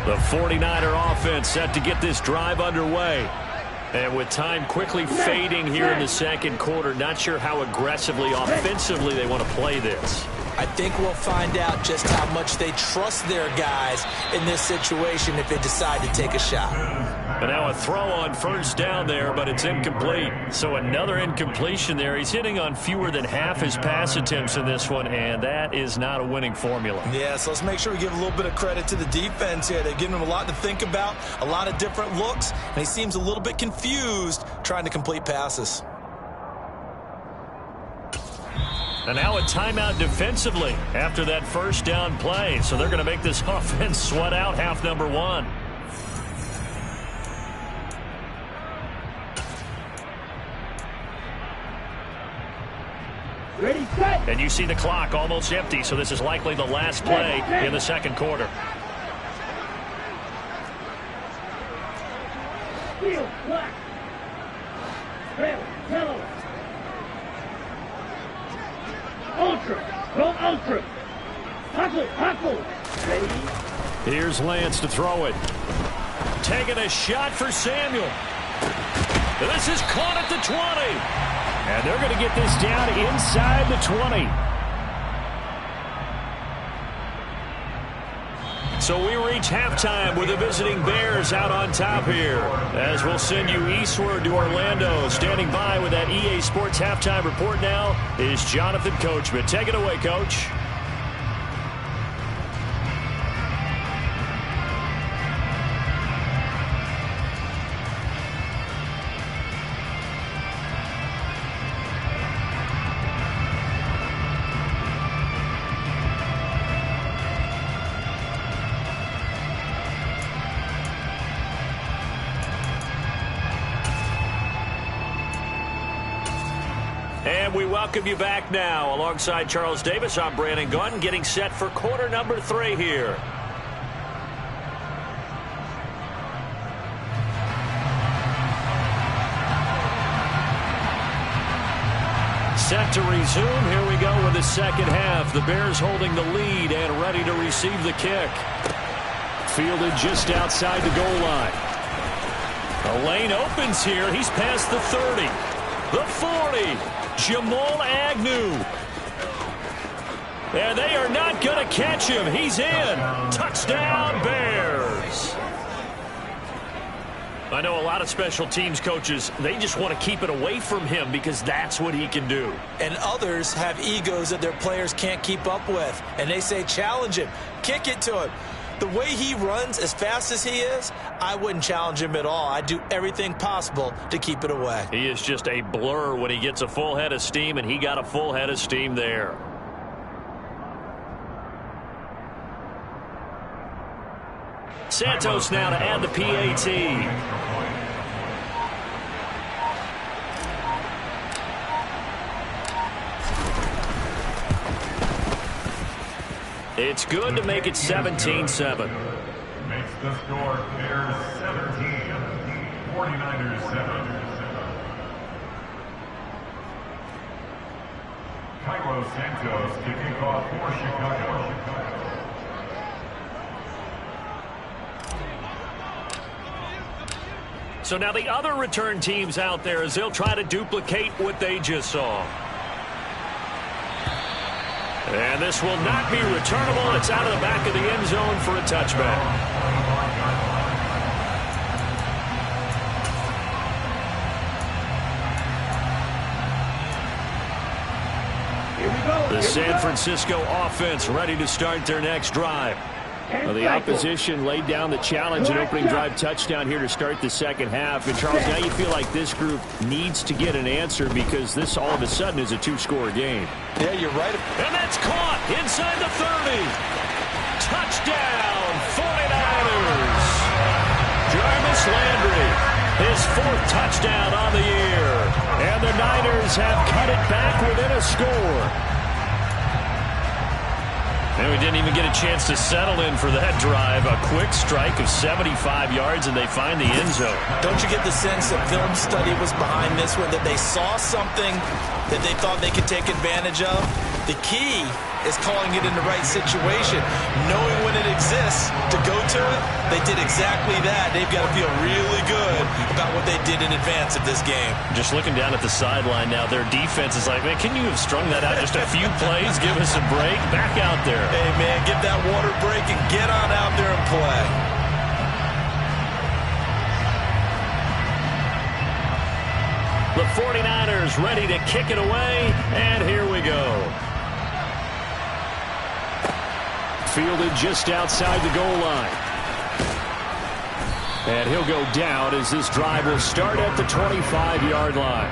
S12: The 49er offense set to get this drive underway. And with time quickly fading here in the second quarter, not sure how aggressively, offensively they want to play this.
S13: I think we'll find out just how much they trust their guys in this situation if they decide to take a shot.
S12: And now a throw on 1st down there, but it's incomplete. So another incompletion there. He's hitting on fewer than half his pass attempts in this one, and that is not a winning formula.
S13: Yeah, so let's make sure we give a little bit of credit to the defense here. They've given him a lot to think about, a lot of different looks, and he seems a little bit confused trying to complete passes.
S12: And now a timeout defensively after that 1st down play. So they're going to make this offense sweat out half number 1.
S15: Ready, set.
S12: And you see the clock almost empty, so this is likely the last play in the second quarter.
S15: Field, black. Red, yellow. Ultra, go ultra. Huckle. Ready.
S12: Here's Lance to throw it. Taking a shot for Samuel. This is caught at the 20. And they're going to get this down inside the 20. So we reach halftime with the visiting Bears out on top here. As we'll send you eastward to Orlando. Standing by with that EA Sports halftime report now is Jonathan Coachman. Take it away, Coach. And we welcome you back now. Alongside Charles Davis, I'm Brandon Gunn, getting set for quarter number 3 here.
S11: set to resume. Here we go with the second half. The Bears holding the lead and ready to receive the kick. Fielded just outside the goal line. The lane opens here. He's past the 30. The 40. Jamal Agnew. And they are not going to catch him. He's in. Touchdown, Bears. I know a lot of special teams coaches, they just want to keep it away from him because that's what he can do.
S13: And others have egos that their players can't keep up with. And they say, challenge him. Kick it to him. The way he runs as fast as he is, I wouldn't challenge him at all. I'd do everything possible to keep it away.
S11: He is just a blur when he gets a full head of steam, and he got a full head of steam there. Santos now to add the PAT. It's good to make it 17-7.
S14: Makes the score Bears 17, 49ers 7. Cairo Santos kicking off for Chicago.
S11: So now the other return teams out there as they'll try to duplicate what they just saw. And this will not be returnable. It's out of the back of the end zone for a touchback. The San Francisco offense ready to start their next drive. Well, the opposition laid down the challenge and opening drive touchdown here to start the second half. And, Charles, now you feel like this group needs to get an answer because this all of a sudden is a two-score game.
S13: Yeah, you're right.
S11: And that's caught inside the 30. Touchdown, 49ers. Jarvis Landry, his fourth touchdown on the year. And the Niners have cut it back within a score. And we didn't even get a chance to settle in for that drive. A quick strike of 75 yards, and they find the end zone.
S13: Don't you get the sense that film study was behind this one, that they saw something that they thought they could take advantage of? The key is calling it in the right situation, knowing when it exists to go to it. They did exactly that. They've got to feel really good about what they did in advance of this game.
S11: Just looking down at the sideline now, their defense is like, man, can you have strung that out just a few plays? Give us a break. Back out there.
S13: Hey, man, get that water break and get on out there and play.
S11: The 49ers ready to kick it away, and here we go. Fielded just outside the goal line. And he'll go down as this drive will start at the 25-yard line.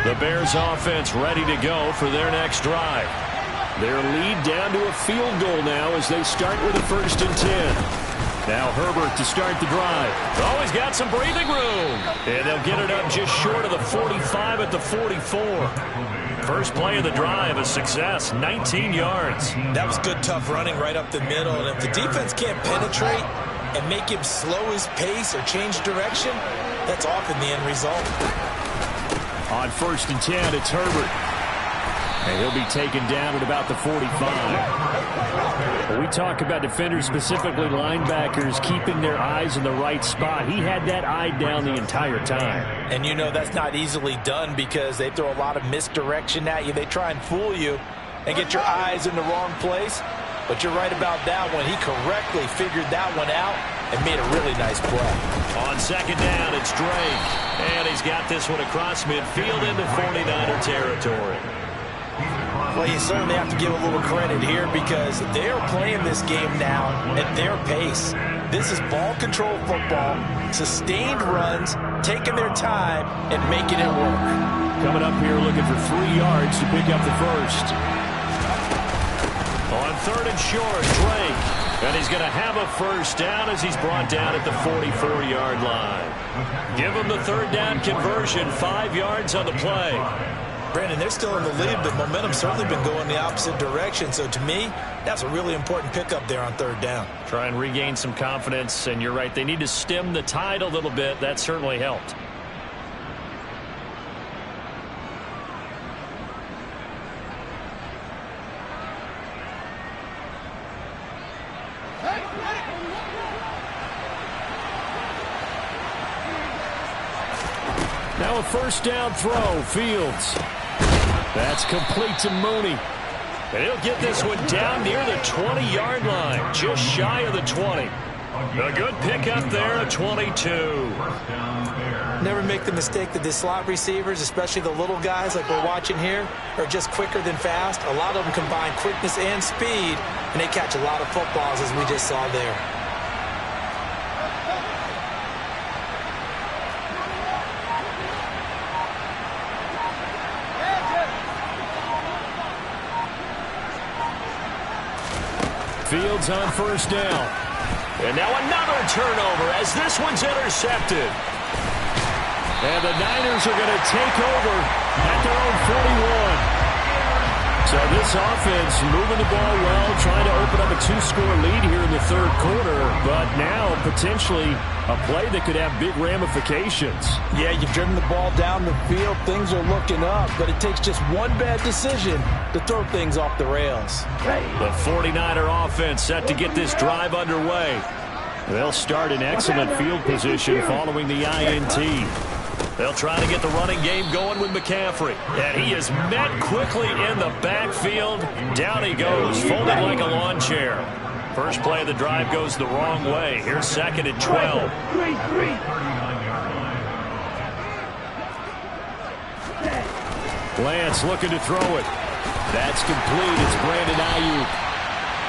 S11: The Bears offense ready to go for their next drive. Their lead down to a field goal now as they start with a 1st and 10. Now Herbert to start the drive. Oh, he's got some breathing room. And they'll get it up just short of the 45 at the 44. First play of the drive, a success, 19 yards.
S13: That was good, tough running right up the middle. And if the defense can't penetrate and make him slow his pace or change direction, that's often the end result.
S11: On 1st and 10, it's Herbert. And he'll be taken down at about the 45. When we talk about defenders, specifically linebackers, keeping their eyes in the right spot. He had that eye down the entire time.
S13: And you know that's not easily done because they throw a lot of misdirection at you. They try and fool you and get your eyes in the wrong place. But you're right about that one. He correctly figured that one out and made a really nice play.
S11: On 2nd down, it's Drake. And he's got this one across midfield into 49er territory.
S13: Well, you certainly have to give a little credit here because they are playing this game now at their pace. This is ball control football, sustained runs, taking their time, and making it work.
S11: Coming up here looking for 3 yards to pick up the first. On 3rd and short, Drake. And he's going to have a first down as he's brought down at the 44-yard line. Give him the 3rd down conversion, 5 yards on the play.
S13: Brandon, they're still in the lead, but momentum's certainly been going the opposite direction. So to me, that's a really important pickup there on third down.
S12: Try and regain some confidence, and you're right. They need to stem the tide a little bit. That certainly helped. Now a first down throw, Fields. That's complete to Mooney. And he'll get this one down near the 20-yard line, just shy of the 20. A good pickup there at 22.
S13: Never make the mistake that the slot receivers, especially the little guys like we're watching here, are just quicker than fast. A lot of them combine quickness and speed, and they catch a lot of footballs, as we just saw there.
S12: Fields on first down. And now another turnover as this one's intercepted. And the Niners are going to take over at their own 41. So this offense moving the ball well, trying to open up a 2-score lead here in the third quarter, but now potentially a play that could have big ramifications.
S13: Yeah, you've driven the ball down the field. Things are looking up, but it takes just one bad decision to throw things off the rails.
S12: The 49er offense set to get this drive underway. They'll start in excellent field position following the INT. They'll try to get the running game going with McCaffrey. And he is met quickly in the backfield. Down he goes, folded like a lawn chair. First play of the drive goes the wrong way. Here's second and 12. Lance looking to throw it. That's complete. It's Brandon Ayuk.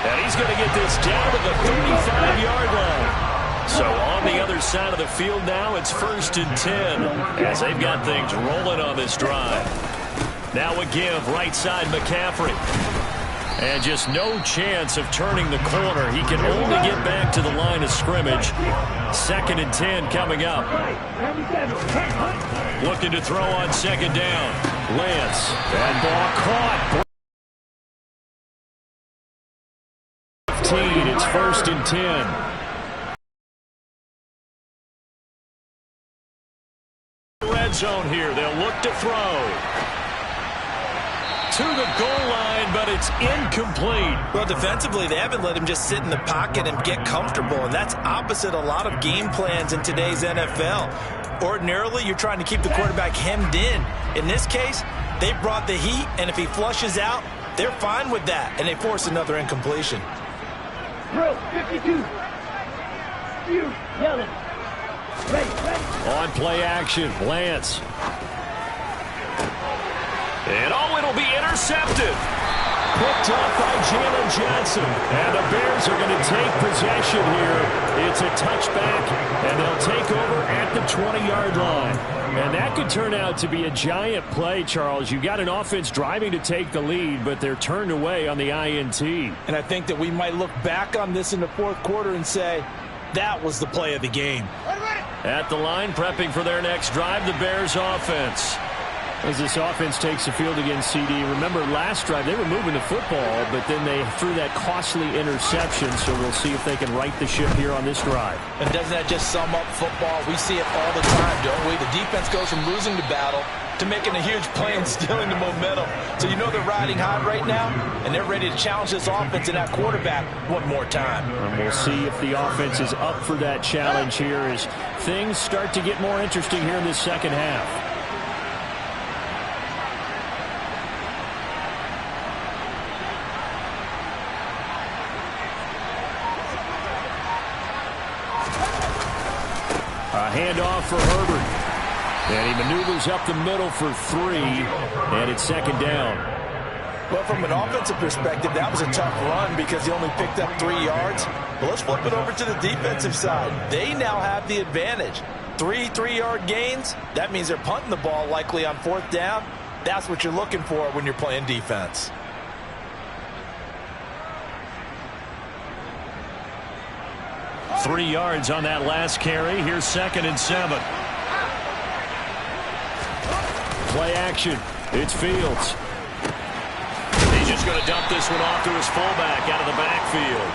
S12: And he's going to get this down to the 35-yard line. So on the other side of the field now, it's 1st and 10 as they've got things rolling on this drive. Now a give, right side McCaffrey. And just no chance of turning the corner. He can only get back to the line of scrimmage. 2nd and 10 coming up. Looking to throw on second down. Lance. That ball caught. 15, it's 1st and 10. Red zone here. They'll look to throw. To the goal line, but it's incomplete.
S13: Well, defensively, they haven't let him just sit in the pocket and get comfortable, and that's opposite a lot of game plans in today's NFL. Ordinarily, you're trying to keep the quarterback hemmed in. In this case, they brought the heat, and if he flushes out, they're fine with that, and they force another incompletion.
S15: Throw, 52. Yellow.
S12: On play action, Lance. And it'll be intercepted. Picked up by Jalen Johnson. And the Bears are going to take possession here. It's a touchback, and they'll take over at the 20-yard line. And that could turn out to be a giant play, Charles. You got an offense driving to take the lead, but they're turned away on the INT.
S13: And I think that we might look back on this in the fourth quarter and say, that was the play of the game.
S12: At the line, prepping for their next drive, the Bears offense. As this offense takes the field against CD. Remember, last drive, they were moving the football, but then they threw that costly interception, so we'll see if they can right the ship here on this drive.
S13: And doesn't that just sum up football? We see it all the time, don't we? The defense goes from losing the battle to making a huge play and stealing the momentum. So you know they're riding high right now, and they're ready to challenge this offense and that quarterback one more time.
S12: And we'll see if the offense is up for that challenge here as things start to get more interesting here in this second half. A handoff for Herbert. And he maneuvers up the middle for 3, and it's second down.
S13: Well, from an offensive perspective, that was a tough run because he only picked up 3 yards. But let's flip it over to the defensive side. They now have the advantage. 3 3-yard gains, that means they're punting the ball likely on 4th down. That's what you're looking for when you're playing defense.
S12: Three yards on that last carry. Here's 2nd and 7. Play action. It's Fields. He's just going to dump this one off to his fullback out of the backfield.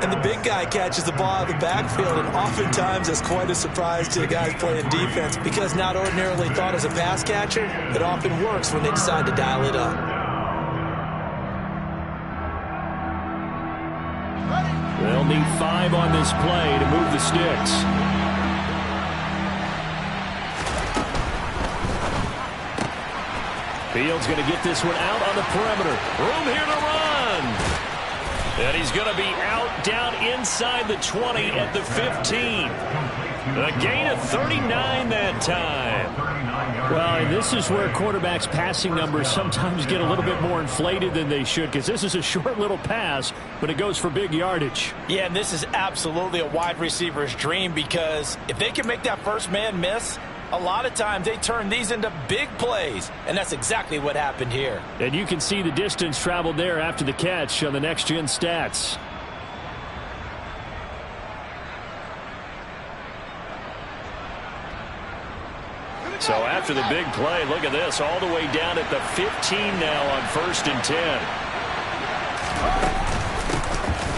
S13: And the big guy catches the ball out of the backfield, and oftentimes it's quite a surprise to the guys playing defense because not ordinarily thought as a pass catcher, it often works when they decide to dial it up.
S12: They'll need 5 on this play to move the sticks. Fields going to get this one out on the perimeter. Room here to run. And he's going to be out down inside the 20 at the 15. A gain of 39 that time. Well, and this is where quarterbacks' passing numbers sometimes get a little bit more inflated than they should, because this is a short little pass, but it goes for big yardage.
S13: Yeah, and this is absolutely a wide receiver's dream, because if they can make that first man miss, a lot of times they turn these into big plays, and that's exactly what happened here.
S12: And you can see the distance traveled there after the catch on the next-gen stats. So after the big play, look at this, all the way down at the 15 now on 1st and 10.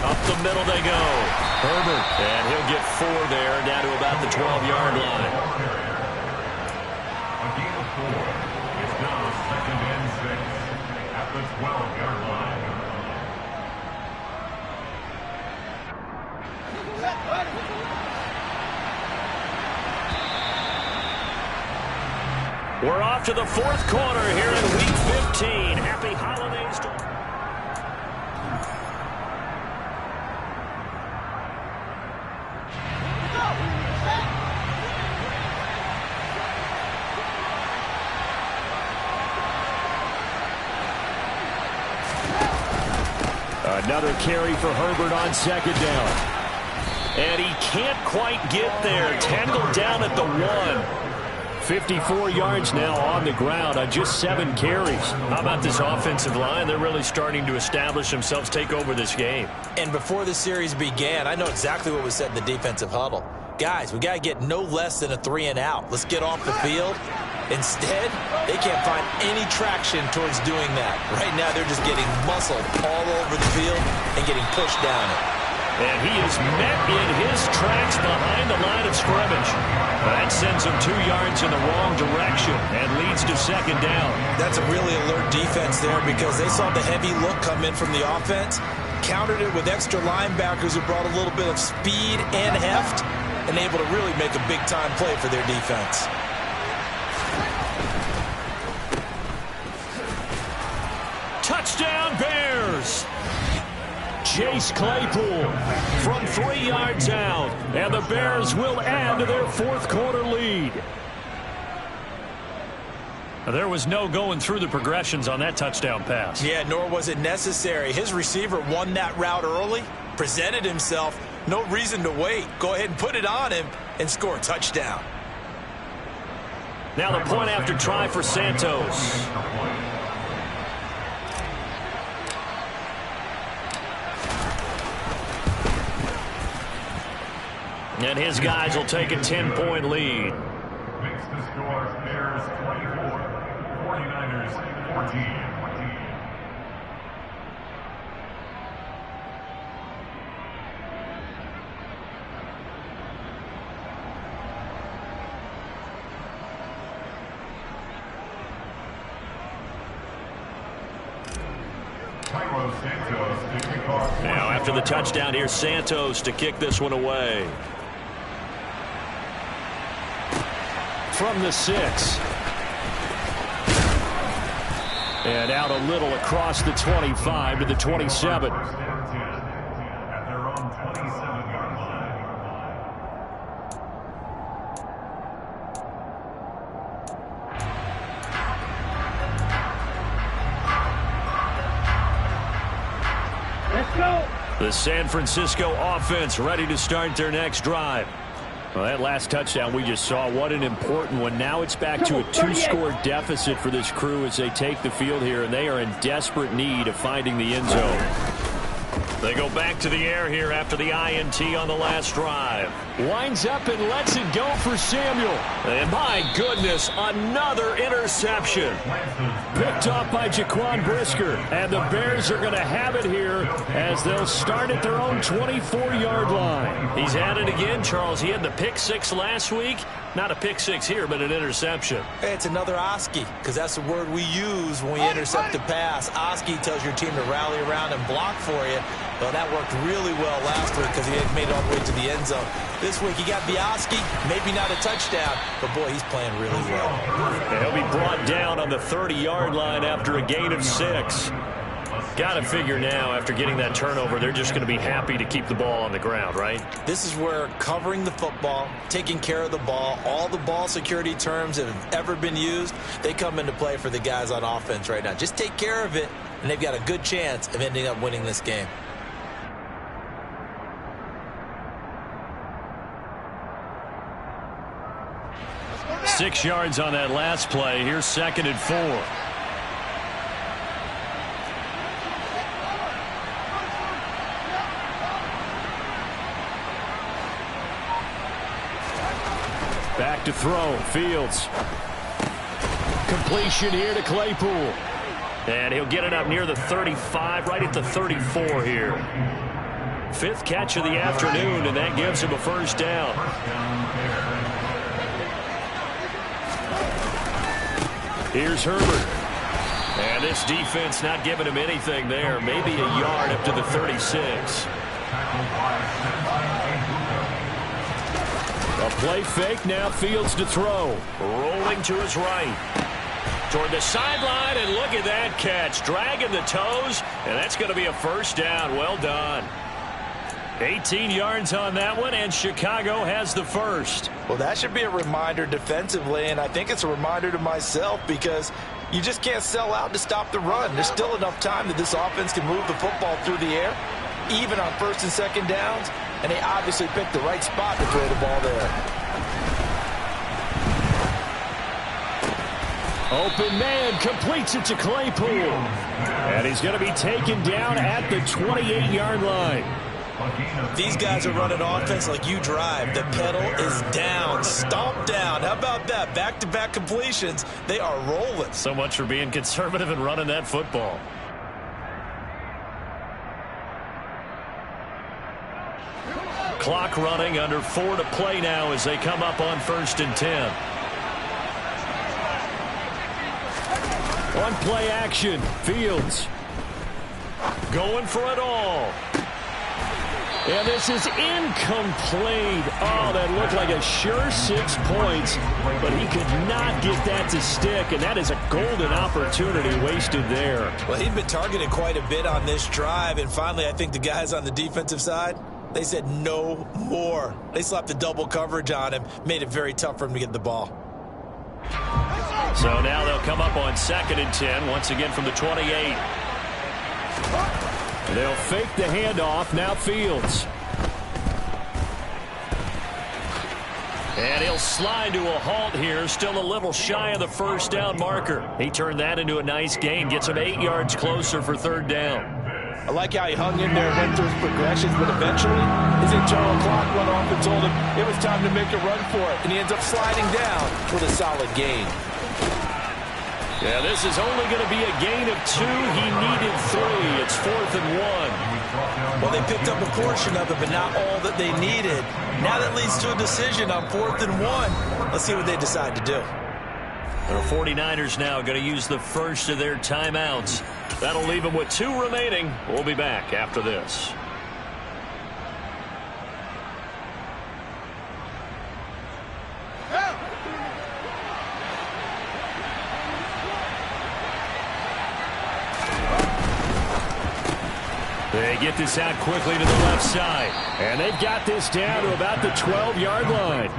S12: Up the middle they go. Herbert, and he'll get 4 there, down to about the 12-yard line.
S14: A gain of 4. It's now 2nd and 6 at the 12-yard line.
S12: We're off to the 4th quarter here in Week 15. Happy holidays to... Another carry for Herbert on 2nd down. And he can't quite get there. Tackled down at the 1. 54 yards now on the ground on just 7 carries. How about this offensive line? They're really starting to establish themselves, take over this game.
S13: And before the series began, I know exactly what was said in the defensive huddle. Guys, we got to get no less than a 3 and out. Let's get off the field. Instead, they can't find any traction towards doing that. Right now, they're just getting muscled all over the field and getting pushed down it.
S12: And he is met in his tracks behind the line of scrimmage. That sends him 2 yards in the wrong direction and leads to 2nd down.
S13: That's a really alert defense there because they saw the heavy look come in from the offense, countered it with extra linebackers who brought a little bit of speed and heft, and able to really make a big-time play for their defense.
S12: Touchdown, Bears! Chase Claypool from 3 yards out, and the Bears will add to their 4th quarter lead. There was no going through the progressions on that touchdown pass.
S13: Yeah, nor was it necessary. His receiver won that route early, presented himself, no reason to wait. Go ahead and put it on him and score a touchdown.
S12: Now the point after try for Santos. And his guys will take a 10-point lead.
S14: Makes the score Bears 24, 49ers 14.
S12: Now after the touchdown, here's Santos to kick this one away. From the 6. And out a little across the 25 to the 27.
S14: At their own 27-yard line.
S15: Let's go.
S12: The San Francisco offense ready to start their next drive. Well, that last touchdown we just saw, what an important one. Now it's back to a 2-score deficit for this crew as they take the field here, and they are in desperate need of finding the end zone.
S11: They go back to the air here after the INT on the last drive.
S12: Winds up and lets it go for Samuel.
S11: And my goodness, another interception.
S12: Picked off by Jaquan Brisker. And the Bears are going to have it here as they'll start at their own 24-yard line.
S11: He's at it again, Charles. He had the pick six last week. Not a pick six here, but an interception.
S13: Hey, it's another Oski, because that's the word we use when we intercept a pass. Oski tells your team to rally around and block for you. Well, that worked really well last week because he had made it all the way to the end zone. This week he got the Oski, maybe not a touchdown, but boy, he's playing really well.
S11: And he'll be brought down on the 30-yard line after a gain of 6. Got to figure now, after getting that turnover, they're just going to be happy to keep the ball on the ground, right?
S13: This is where covering the football, taking care of the ball, all the ball security terms that have ever been used, they come into play for the guys on offense right now. Just take care of it, and they've got a good chance of ending up winning this game.
S12: Six yards on that last play. Here's 2nd and 4. Back to throw. Fields. Completion here to Claypool.
S11: And he'll get it up near the 35, right at the 34 here. 5th catch of the afternoon, and that gives him a first down.
S12: Here's Herbert.
S11: And this defense not giving him anything there. Maybe a yard up to the 36.
S12: A play fake, now Fields to throw.
S11: Rolling to his right. Toward the sideline, and look at that catch. Dragging the toes, and that's going to be a first down. Well done.
S12: 18 yards on that one, and Chicago has the first.
S13: Well, that should be a reminder defensively, and I think it's a reminder to myself because you just can't sell out to stop the run. There's still enough time that this offense can move the football through the air, even on 1st and 2nd downs, and they obviously picked the right spot to throw the ball there.
S12: Open man completes it to Claypool. And he's going to be taken down at the 28-yard line.
S13: These guys are running offense like you drive. The pedal is down, stomp down. How about that? Back-to-back completions. They are rolling.
S11: So much for being conservative and running that football.
S12: Clock running, under 4 to play now as they come up on 1st and 10. One play action. Fields going for it all. And this is incomplete. Oh, that looked like a sure 6 points, but he could not get that to stick, and that is a golden opportunity wasted there.
S13: Well, he'd been targeted quite a bit on this drive, and finally I think the guys on the defensive side, they said no more. They slapped the double coverage on him, made it very tough for him to get the ball.
S11: So now they'll come up on 2nd and 10, once again from the 28.
S12: They'll fake the handoff. Now Fields.
S11: And he'll slide to a halt here. Still a little shy of the first down marker. He turned that into a nice gain. Gets him 8 yards closer for 3rd down.
S13: I like how he hung in there and went through his progressions, but eventually his internal clock went off and told him it was time to make a run for it. And he ends up sliding down with a solid gain.
S12: Yeah, this is only going to be a gain of 2. He needed 3. It's 4th and 1.
S13: Well, they picked up a portion of it, but not all that they needed. Now that leads to a decision on 4th and 1. Let's see what they decide to do.
S11: The 49ers now going to use the first of their timeouts. That'll leave them with 2 remaining. We'll be back after this.
S12: They get this out quickly to the left side. And they've got this down to about the 12-yard line.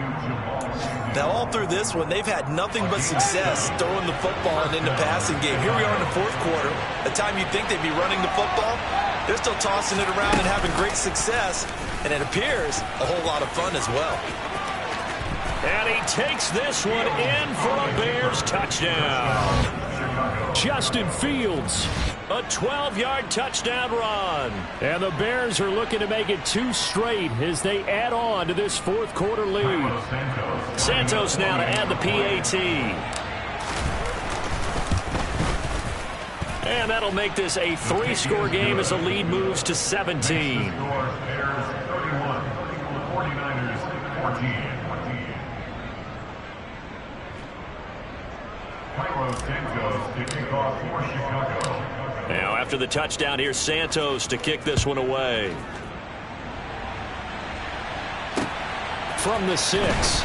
S13: Now, all through this one, they've had nothing but success throwing the football and in the passing game. Here we are in the 4th quarter. The time you'd think they'd be running the football, they're still tossing it around and having great success. And it appears a whole lot of fun as well.
S12: And he takes this one in for a Bears touchdown.
S11: Justin Fields, a 12-yard touchdown run. And the Bears are looking to make it 2 straight as they add on to this fourth quarter lead. Santos now to add the PAT. And that'll make this a 3-score game as the lead moves to 17.
S14: Bears 31, 49ers 14. Cairo Santos to kick off for Chicago.
S11: Now after the touchdown, here's Santos to kick this one away. From the 6.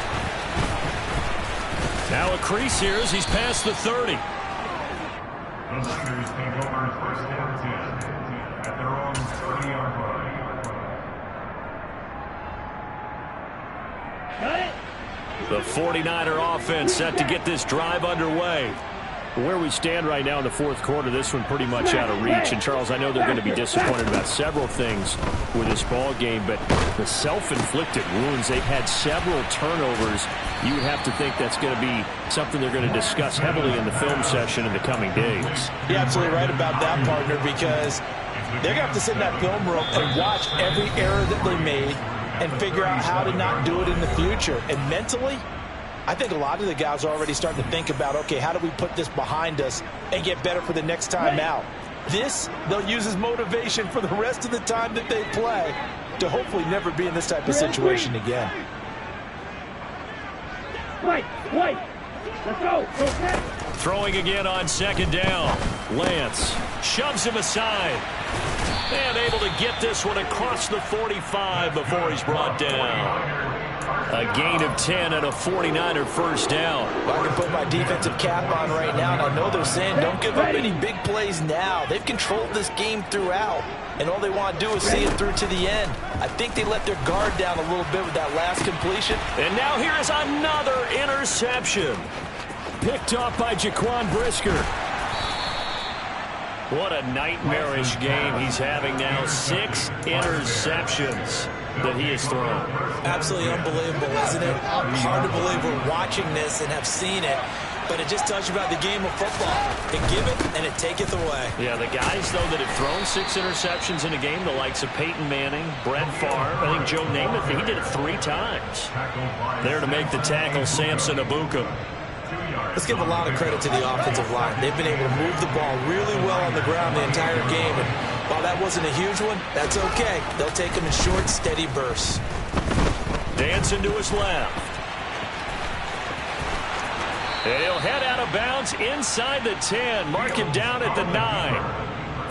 S11: Now a crease here as he's past the 30.
S14: The Niners take over first and 10 at their own 30-yard line.
S11: The 49er offense set to get this drive underway. Where we stand right now in the fourth quarter, this one pretty much out of reach. And, Charles, I know they're going to be disappointed about several things with this ball game, but the self-inflicted wounds, they've had several turnovers. You would have to think that's going to be something they're going to discuss heavily in the film session in the coming days.
S13: You're absolutely right about that, partner, because they're going to have to sit in that film room and watch every error that they made and figure out how to not do it in the future. And mentally, I think a lot of the guys are already starting to think about, okay, how do we put this behind us and get better for the next time out? This, they'll use as motivation for the rest of the time that they play to hopefully never be in this type of situation again.
S15: Wait, let's go.
S11: Throwing again on second down. Lance shoves him aside. And able to get this one across the 45 before he's brought down. A gain of 10 and a 49er first down.
S13: Well, I can put my defensive cap on right now, and I know they're saying don't give up any big plays now. They've controlled this game throughout, and all they want to do is see it through to the end. I think they let their guard down a little bit with that last completion.
S11: And now here's another interception. Picked off by Jaquan Brisker. What a nightmarish game he's having now. 6 interceptions that he has thrown.
S13: Absolutely unbelievable, isn't it? Hard to believe we're watching this and have seen it, but it just tells you about the game of football. It giveth and it taketh away.
S11: Yeah, the guys, though, that have thrown 6 interceptions in a game, the likes of Peyton Manning, Brett Favre, I think Joe Namath, he did it 3 times. There to make the tackle, Samson Abuka.
S13: Let's give a lot of credit to the offensive line. They've been able to move the ball really well on the ground the entire game. And while that wasn't a huge one, that's okay. They'll take them in short, steady bursts.
S11: Dancing to his left. And he'll head out of bounds inside the 10. Mark him down at the 9.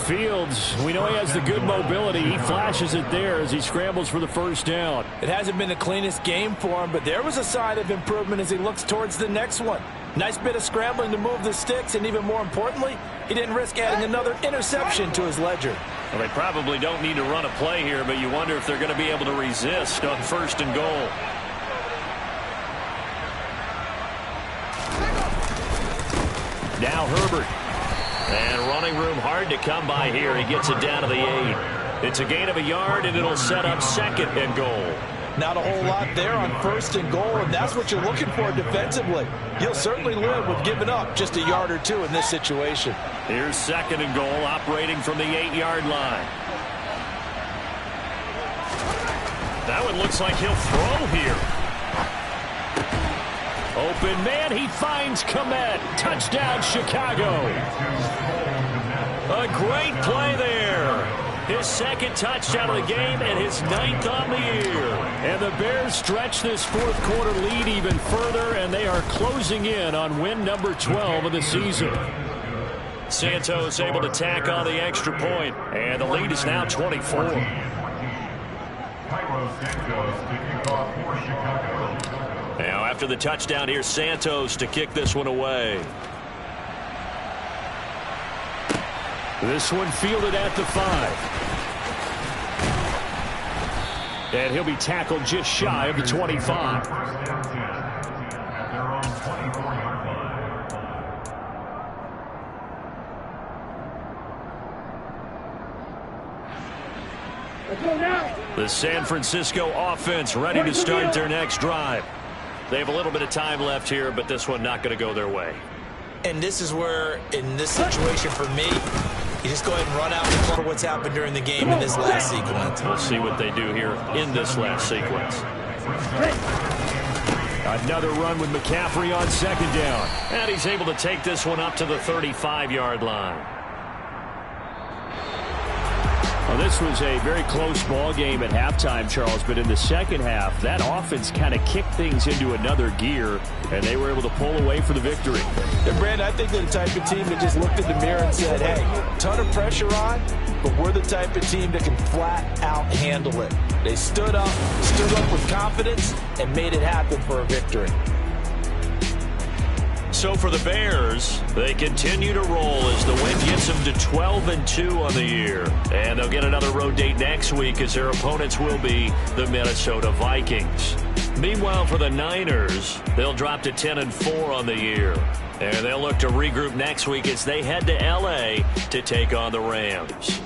S11: Fields, we know he has the good mobility. He flashes it there as he scrambles for the first down.
S13: It hasn't been the cleanest game for him, but there was a sign of improvement as he looks towards the next one. Nice bit of scrambling to move the sticks, and even more importantly, he didn't risk adding another interception to his ledger.
S11: Well, they probably don't need to run a play here, but you wonder if they're going to be able to resist on first and goal. Now Herbert. And running room hard to come by here. He gets it down to the 8. It's a gain of a yard, and it'll set up second and goal.
S13: Not a whole lot there on first and goal, and that's what you're looking for defensively. You'll certainly live with giving up just a yard or 2 in this situation.
S11: Here's second and goal, operating from the 8-yard line. That one looks like he'll throw here. Open man, he finds Kmet. Touchdown, Chicago. A great play there. His second touchdown of the game and his 9th on the year. And the Bears stretch this fourth quarter lead even further, and they are closing in on win number 12 of the season. Santos able to tack on the extra point, and the lead is now 24.
S14: Cairo Santos to kick off for Chicago.
S11: Now after the touchdown, here's Santos to kick this one away. This one fielded at the 5. And he'll be tackled just shy of the 25. The San Francisco offense ready to start their next drive. They have a little bit of time left here, but this one not going to go their way.
S13: And this is where, in this situation for me, you just go ahead and run out and cover what's happened during the game in this last sequence.
S12: We'll see what they do here in this last sequence. Another run with McCaffrey on second down. And he's able to take this one up to the 35-yard line. Well, this was a very close ball game at halftime, Charles, but in the second half, that offense kind of kicked things into another gear, and they were able to pull away for the victory.
S13: And, Brandon, I think they're the type of team that just looked in the mirror and said, hey, ton of pressure on, but we're the type of team that can flat out handle it. They stood up with confidence, and made it happen for a victory.
S12: So for the Bears, they continue to roll as the win gets them to 12-2 on the year. And they'll get another road date next week as their opponents will be the Minnesota Vikings. Meanwhile, for the Niners, they'll drop to 10-4 on the year. And they'll look to regroup next week as they head to L.A. to take on the Rams.